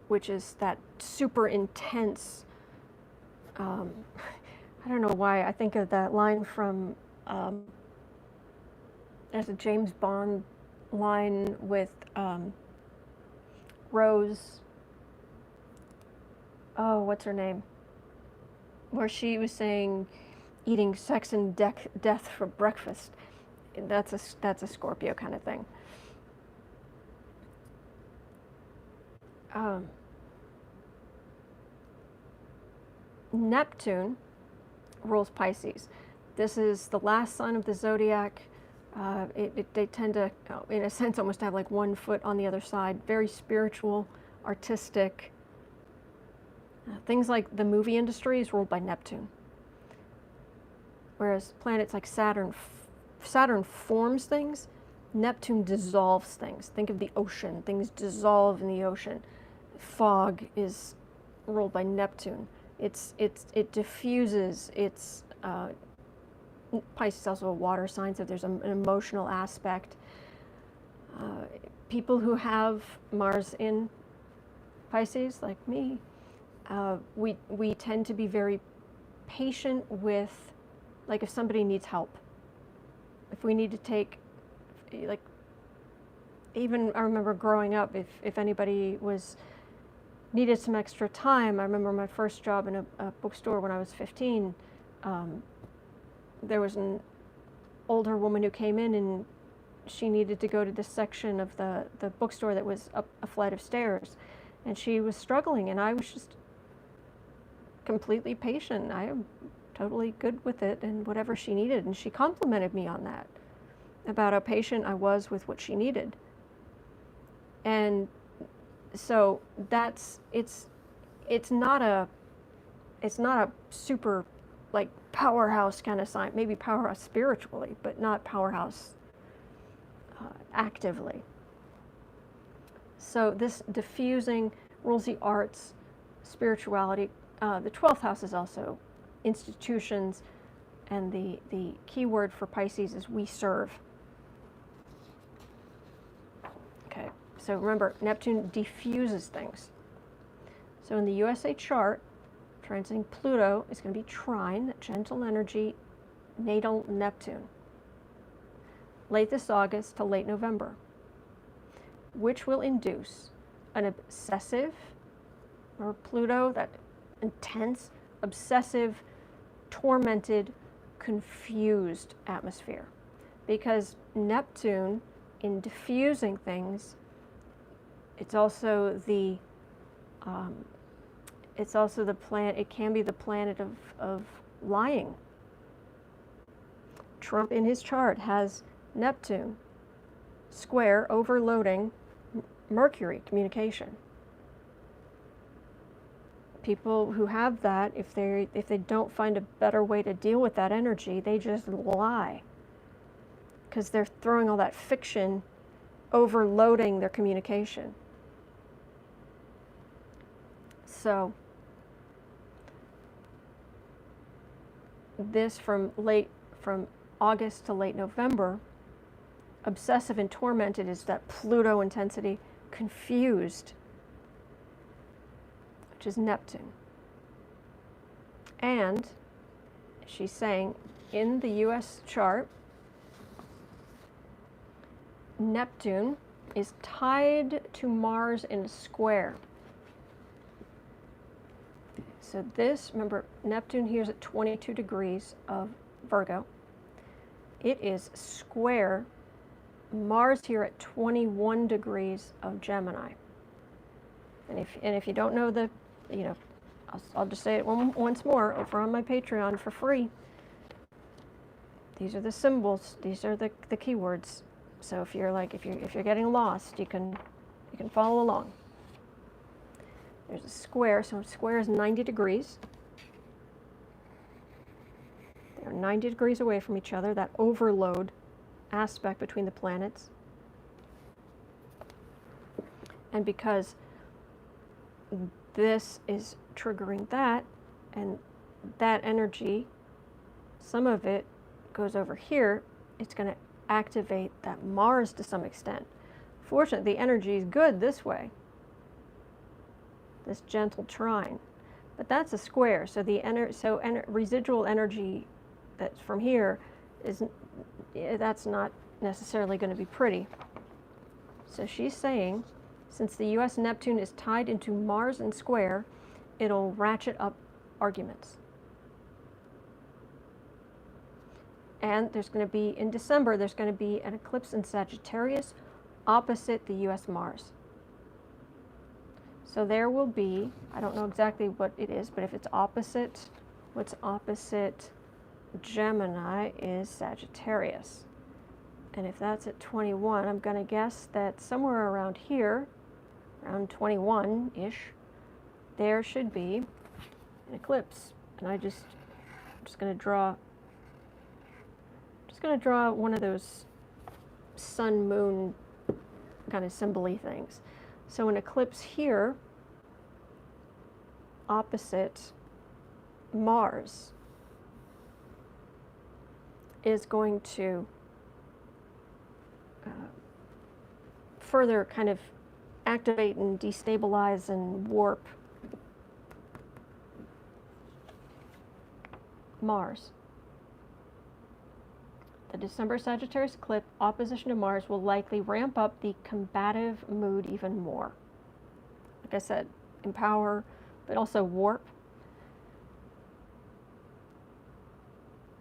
which is that super intense, I don't know why I think of that line from, there's a James Bond line with Rose, oh, what's her name? Where she was saying, eating sex and death for breakfast. That's a Scorpio kind of thing. Neptune rules Pisces. This is the last sign of the zodiac. They tend to, in a sense, almost have like one foot on the other side. Very spiritual, artistic. Things like the movie industry is ruled by Neptune. Whereas planets like Saturn forms things. Neptune dissolves things. Think of the ocean. Things dissolve in the ocean. Fog is ruled by Neptune. It diffuses. It's Pisces is also a water sign, so there's an emotional aspect. People who have Mars in Pisces, like me, we tend to be very patient with, like, if somebody needs help. If we need to take, like, even I remember growing up, if anybody needed some extra time. I remember my first job in a bookstore when I was 15. There was an older woman who came in, and she needed to go to this section of the bookstore that was up a flight of stairs, and she was struggling, and I was just completely patient. I am totally good with it and whatever she needed, and she complimented me on that, about how patient I was with what she needed. And so it's not a super, like, powerhouse kind of sign. Maybe powerhouse spiritually, but not powerhouse actively. So this diffusing rules the arts, spirituality. The 12th house is also institutions, and the key word for Pisces is we serve. Okay, so remember, Neptune diffuses things. So in the USA chart, transiting Pluto is going to be trine, gentle energy, natal Neptune, late this August to late November, which will induce an obsessive, or Pluto, that intense, obsessive, tormented, confused atmosphere. Because Neptune, in diffusing things, it's also the planet. It can be the planet of lying. Trump in his chart has Neptune square overloading Mercury, communication. People who have that, if they don't find a better way to deal with that energy, they just lie, because they're throwing all that fiction, overloading their communication. So this from August to late November, obsessive and tormented is that Pluto intensity, confused, which is Neptune. And she's saying in the US chart, Neptune is tied to Mars in a square. So this, remember, Neptune here is at 22 degrees of Virgo. It is square Mars here at 21 degrees of Gemini. And if you don't know I'll just say it once more over on my Patreon for free. These are the symbols. These are the keywords. So if you're getting lost, you can follow along. There's a square. So a square is 90 degrees. They're 90 degrees away from each other. That overload aspect between the planets. And because this is triggering that, and that energy, some of it goes over here, it's going to activate that Mars to some extent. Fortunately, the energy is good this way, this gentle trine, but that's a square. So residual energy that's from here that's not necessarily going to be pretty. So she's saying, since the US Neptune is tied into Mars and square, it'll ratchet up arguments. And there's going to be, in December, there's going to be an eclipse in Sagittarius opposite the US Mars. So there will be, I don't know exactly what it is, but if it's opposite, what's opposite Gemini is Sagittarius. And if that's at 21, I'm going to guess that somewhere around here, around 21-ish, there should be an eclipse. And I'm just going to draw one of those sun moon kind of symbol-y things. So an eclipse here opposite Mars is going to further kind of activate and destabilize and warp Mars. The December Sagittarius eclipse opposition to Mars will likely ramp up the combative mood even more. Like I said, empower, but also warp.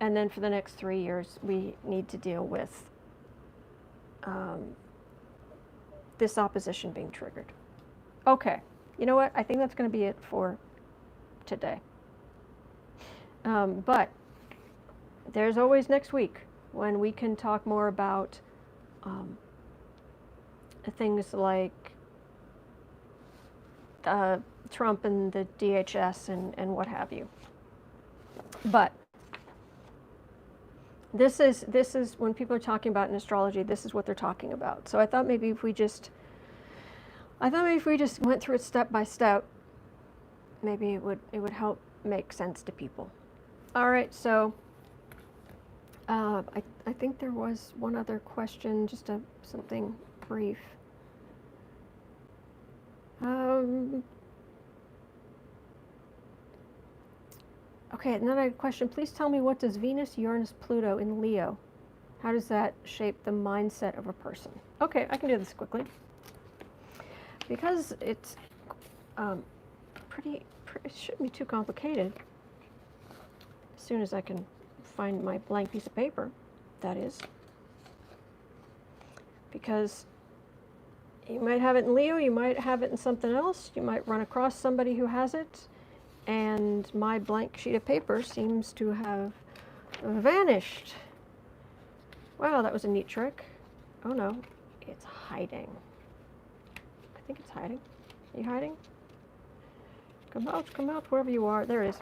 And then for the next 3 years, we need to deal with this opposition being triggered. Okay, you know what? I think that's going to be it for today. But there's always next week when we can talk more about things like Trump and the DHS and what have you. But this is when people are talking about in astrology, this is what they're talking about. So I thought maybe if we just went through it step by step, maybe it would help make sense to people. All right, so I think there was one other question, just something brief. Okay, another question. Please tell me, what does Venus, Uranus, Pluto in Leo? How does that shape the mindset of a person? Okay, I can do this quickly. Because it's it shouldn't be too complicated. As soon as I can find my blank piece of paper, that is. Because you might have it in Leo, you might have it in something else, you might run across somebody who has it, and my blank sheet of paper seems to have vanished. Wow, that was a neat trick. Oh no, it's hiding. I think it's hiding. Are you hiding? Come out, wherever you are. There it is.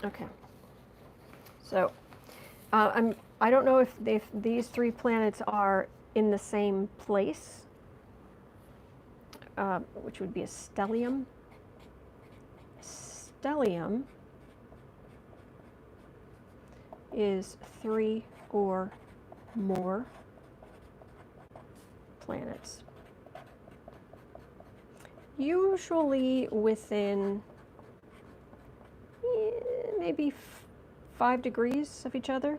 Okay. So, I don't know if these three planets are in the same place, which would be a stellium. Stellium is 3 or more planets. Usually within maybe 5 degrees of each other.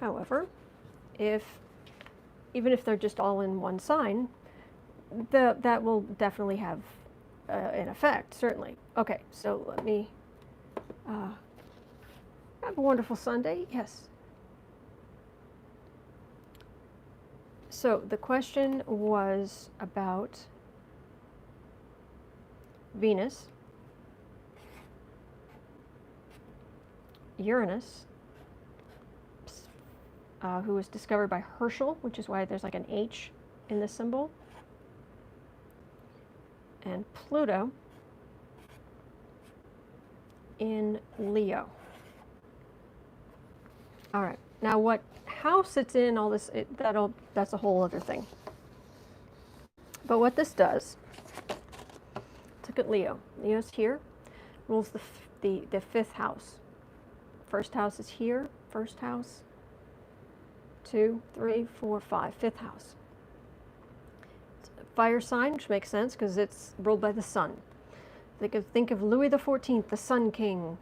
However, even if they're just all in one sign, that will definitely have an effect, certainly. Okay, so let me have a wonderful Sunday. Yes. So the question was about Venus, Uranus, who was discovered by Herschel, which is why there's like an H in the symbol, and Pluto in Leo. All right, now what house it's in, all this, that's a whole other thing. But what this does, look at Leo. Leo's here, rules the 5th house. First house is here, first house, 2, 3, 4, 5, 5th house. It's a fire sign, which makes sense because it's ruled by the sun. Think of Louis XIV, the Sun King.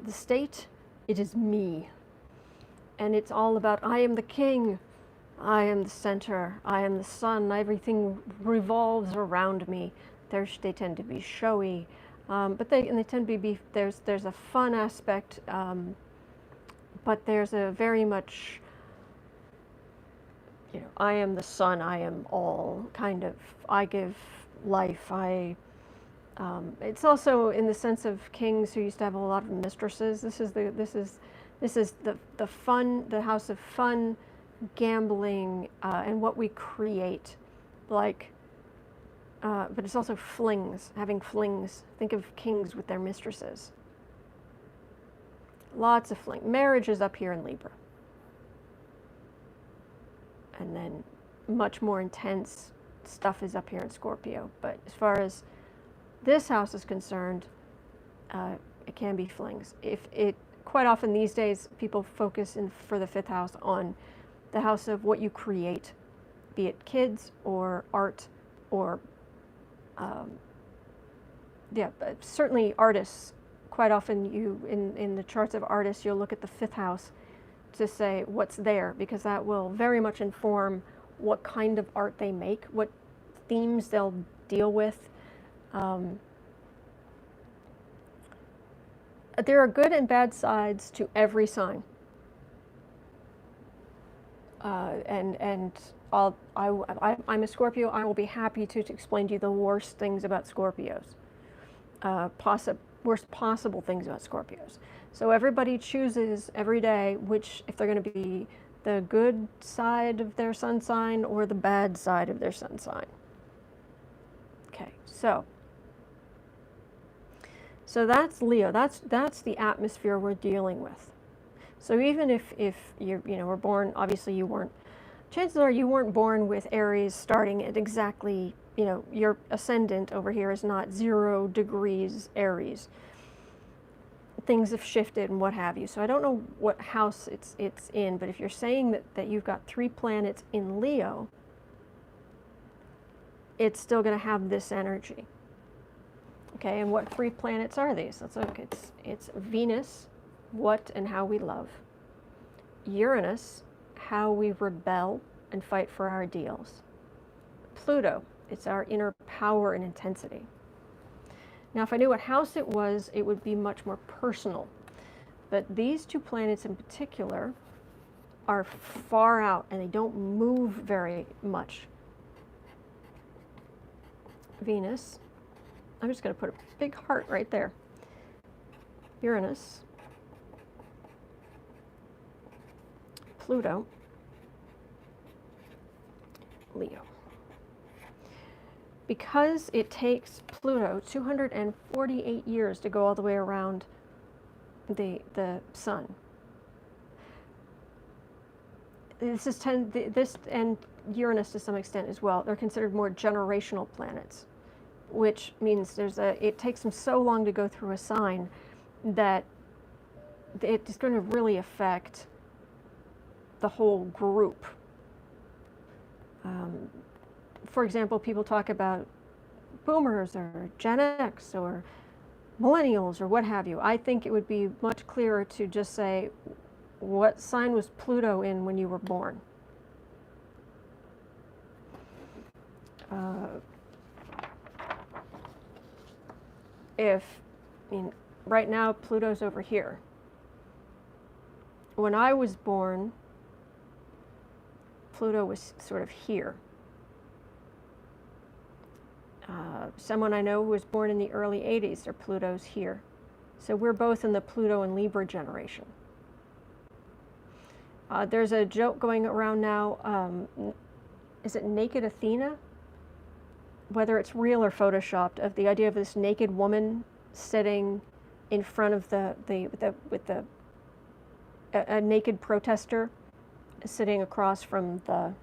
The state, it is me. And it's all about, I am the king, I am the center, I am the sun, everything revolves around me. They tend to be showy, but they tend to be, there's a fun aspect, but there's a very much, I am the sun, I am all, kind of, I give life, it's also in the sense of kings who used to have a lot of mistresses. This is the fun, the house of fun, gambling, and what we create, but it's also flings, having flings. Think of kings with their mistresses. Lots of fling. Marriage is up here in Libra. and then much more intense stuff is up here in Scorpio. But as far as this house is concerned, it can be flings. If it quite often these days people focus in for the fifth house on the house of what you create, be it kids or art or but certainly artists. Quite often you in the charts of artists you'll look at the fifth house to say what's there, because that will very much inform what kind of art they make, what themes they'll deal with. There are good and bad sides to every sign. I'm a Scorpio. I will be happy to explain to you the worst things about Scorpios, worst possible things about Scorpios. So everybody chooses every day which, if they're going to be the good side of their sun sign or the bad side of their sun sign. Okay, so that's Leo. That's the atmosphere we're dealing with. So even if you were born, obviously you weren't. Chances are you weren't born with Aries starting at exactly, your ascendant over here is not 0 degrees Aries. Things have shifted and what have you. So I don't know what house it's in, but if you're saying that you've got 3 planets in Leo, it's still going to have this energy. Okay, and what 3 planets are these? Let's look. It's Venus, what and how we love. Uranus, how we rebel and fight for our ideals. Pluto, it's our inner power and intensity. Now, if I knew what house it was, it would be much more personal. But these 2 planets in particular are far out and they don't move very much. Venus, I'm just going to put a big heart right there. Uranus, Pluto, Leo. Because it takes Pluto 248 years to go all the way around the sun. This and Uranus to some extent as well. They're considered more generational planets, which means it takes them so long to go through a sign that it's going to really affect the whole group. For example, people talk about boomers or Gen X or millennials or what have you. I think it would be much clearer to just say, what sign was Pluto in when you were born? Right now Pluto's over here. When I was born, Pluto was sort of here. Someone I know who was born in the early 80s, their Pluto's here. So we're both in the Pluto and Libra generation. There's a joke going around now, is it Naked Athena? Whether it's real or photoshopped, of the idea of this naked woman sitting in front of a naked protester sitting across from the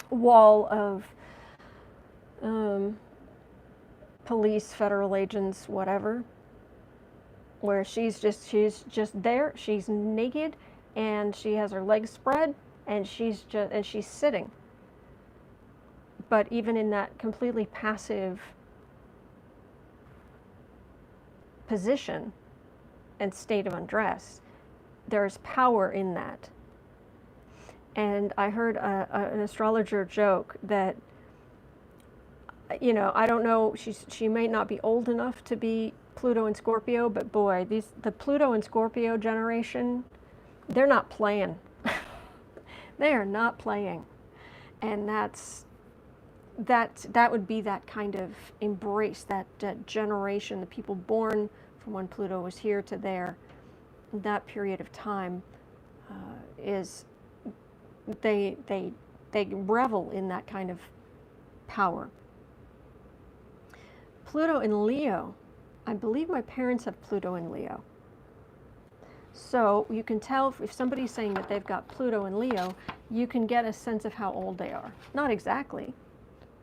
wall of police, federal agents, whatever, where she's just there, she's naked, and she has her legs spread, and she's sitting. But even in that completely passive position and state of undress, there's power in that. And I heard an astrologer joke that, I don't know, she may not be old enough to be Pluto and Scorpio, but boy, the Pluto and Scorpio generation, they're not playing. They are not playing. And that would be that kind of embrace, that generation, the people born from when Pluto was here to there, that period of time is they revel in that kind of power. Pluto in Leo, I believe my parents have Pluto in Leo. So you can tell if somebody's saying that they've got Pluto in Leo, you can get a sense of how old they are. Not exactly.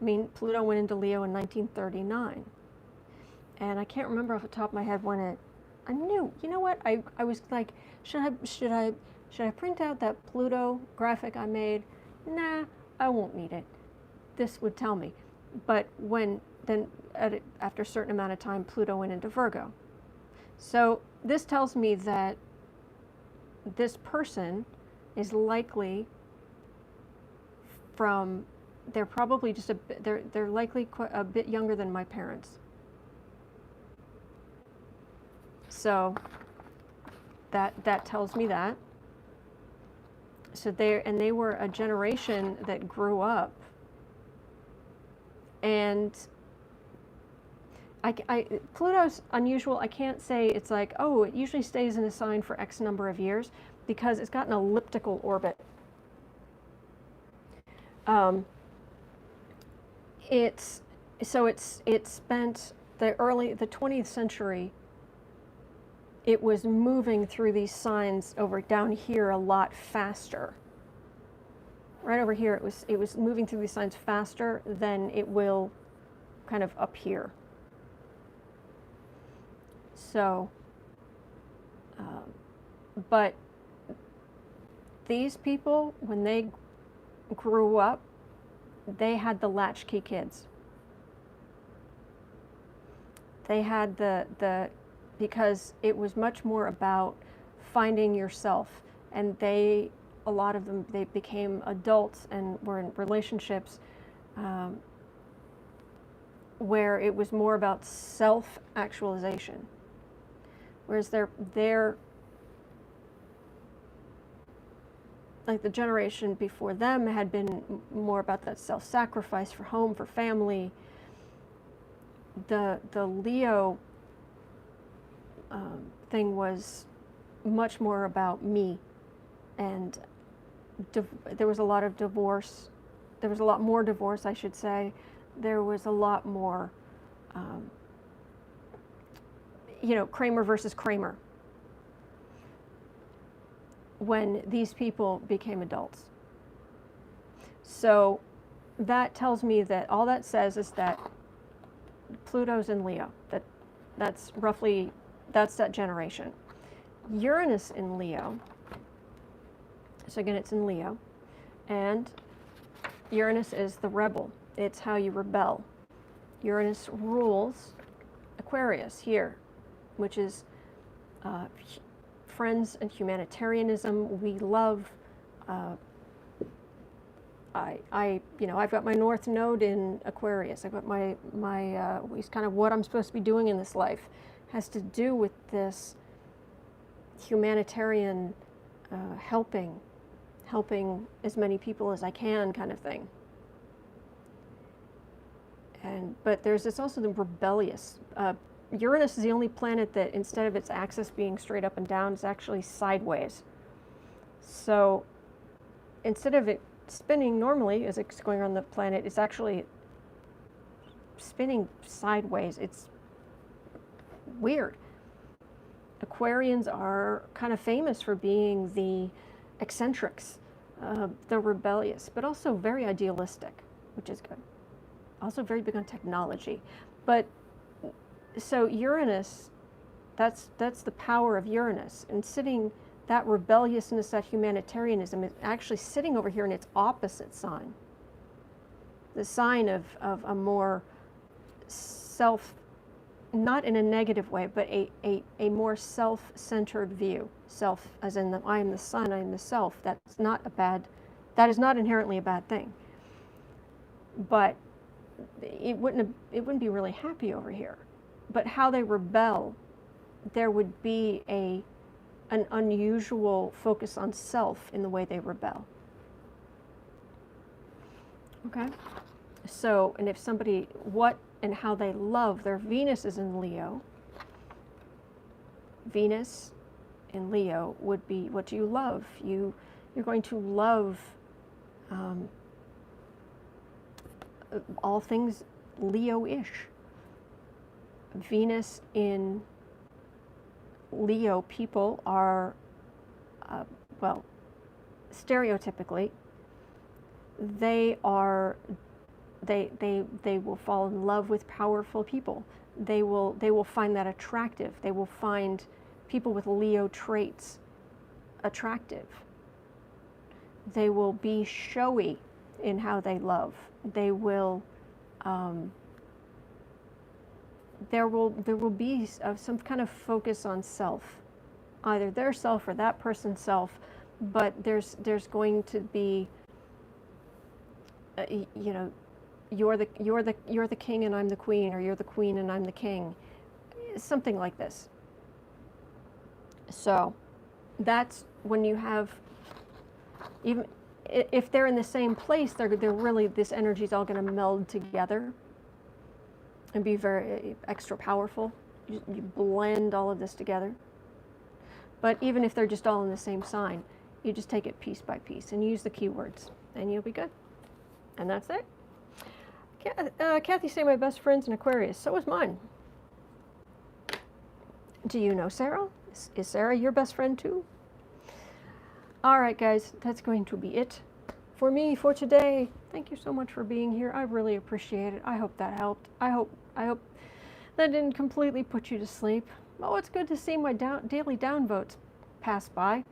I mean, Pluto went into Leo in 1939. And I can't remember off the top of my head when I knew, you know what, I was like, should I print out that Pluto graphic I made? Nah, I won't need it. This would tell me. But after a certain amount of time, Pluto went into Virgo. So this tells me that this person is likely they're probably just they're likely a bit younger than my parents. So that tells me that. So they were a generation that grew up, and Pluto's unusual. I can't say it's like, oh, it usually stays in a sign for X number of years, because it's got an elliptical orbit. It spent the 20th century. It was moving through these signs over down here a lot faster. Right over here, it was moving through these signs faster than it will kind of up here. So, but these people, when they grew up, they had the latchkey kids. They had because it was much more about finding yourself, and a lot of them, they became adults and were in relationships where it was more about self-actualization, whereas they're like the generation before them had been more about that self-sacrifice for home, for family. The Leo thing was much more about me, and there was a lot of divorce. There was a lot more divorce, I should say. There was a lot more, Kramer versus Kramer, when these people became adults. So that tells me that all that says is that Pluto's in Leo. That's that generation. Uranus in Leo. So again, it's in Leo, and Uranus is the rebel. It's how you rebel. Uranus rules Aquarius here, which is friends and humanitarianism. We love. I've got my North Node in Aquarius. I've got my it's kind of what I'm supposed to be doing in this life. Has to do with this humanitarian helping as many people as I can kind of thing. But there's also the rebellious. Uranus is the only planet that, instead of its axis being straight up and down, it's actually sideways. So instead of it spinning normally as it's going around the planet, it's actually spinning sideways. It's weird. Aquarians are kind of famous for being the eccentrics, the rebellious, but also very idealistic, which is good. Also very big on technology. But so Uranus, that's the power of Uranus, and that rebelliousness, that humanitarianism is actually sitting over here in its opposite sign. The sign of a more not in a negative way, but a more self-centered view. Self, as in I am the sun, I am the self. That is not inherently a bad thing. But it wouldn't be really happy over here. But how they rebel, there would be an unusual focus on self in the way they rebel. Okay? So, and if somebody, what and how they love, their Venus is in Leo. Venus in Leo would be, what do you love? You're going to love all things Leo-ish. Venus in Leo people are, well, stereotypically, they will fall in love with powerful people. They will find that attractive. They will find people with Leo traits attractive. They will be showy in how they love. They will there will be some kind of focus on self, either their self or that person's self, but there's going to be you know, you're the king and I'm the queen, or you're the queen and I'm the king, something like this. So that's when you have, even if they're in the same place, they're really, this energy is all going to meld together and be very extra powerful. You blend all of this together. But even if they're just all in the same sign, you just take it piece by piece and use the keywords, and you'll be good. And that's it. Kathy's saying my best friend's an Aquarius. So is mine. Do you know Sarah? Is Sarah your best friend too? All right, guys, that's going to be it for me for today. Thank you so much for being here. I really appreciate it. I hope that helped. I hope that didn't completely put you to sleep. Oh, it's good to see my daily downvotes pass by.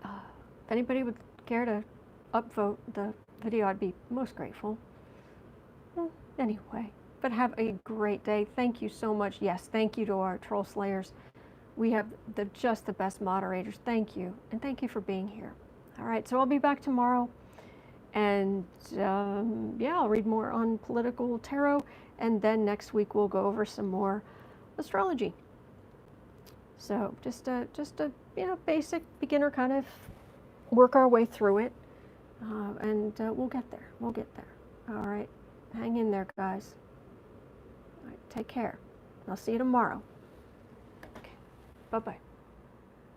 If anybody would care to upvote the video, I'd be most grateful. Anyway, but have a great day. Thank you so much. Yes, thank you to our Troll Slayers. We have just the best moderators. Thank you, and thank you for being here. All right, so I'll be back tomorrow, and yeah, I'll read more on political tarot, and then next week we'll go over some more astrology. So just a basic beginner kind of work our way through it, and we'll get there. We'll get there. All right, hang in there, guys. All right, take care. I'll see you tomorrow. Okay, bye-bye.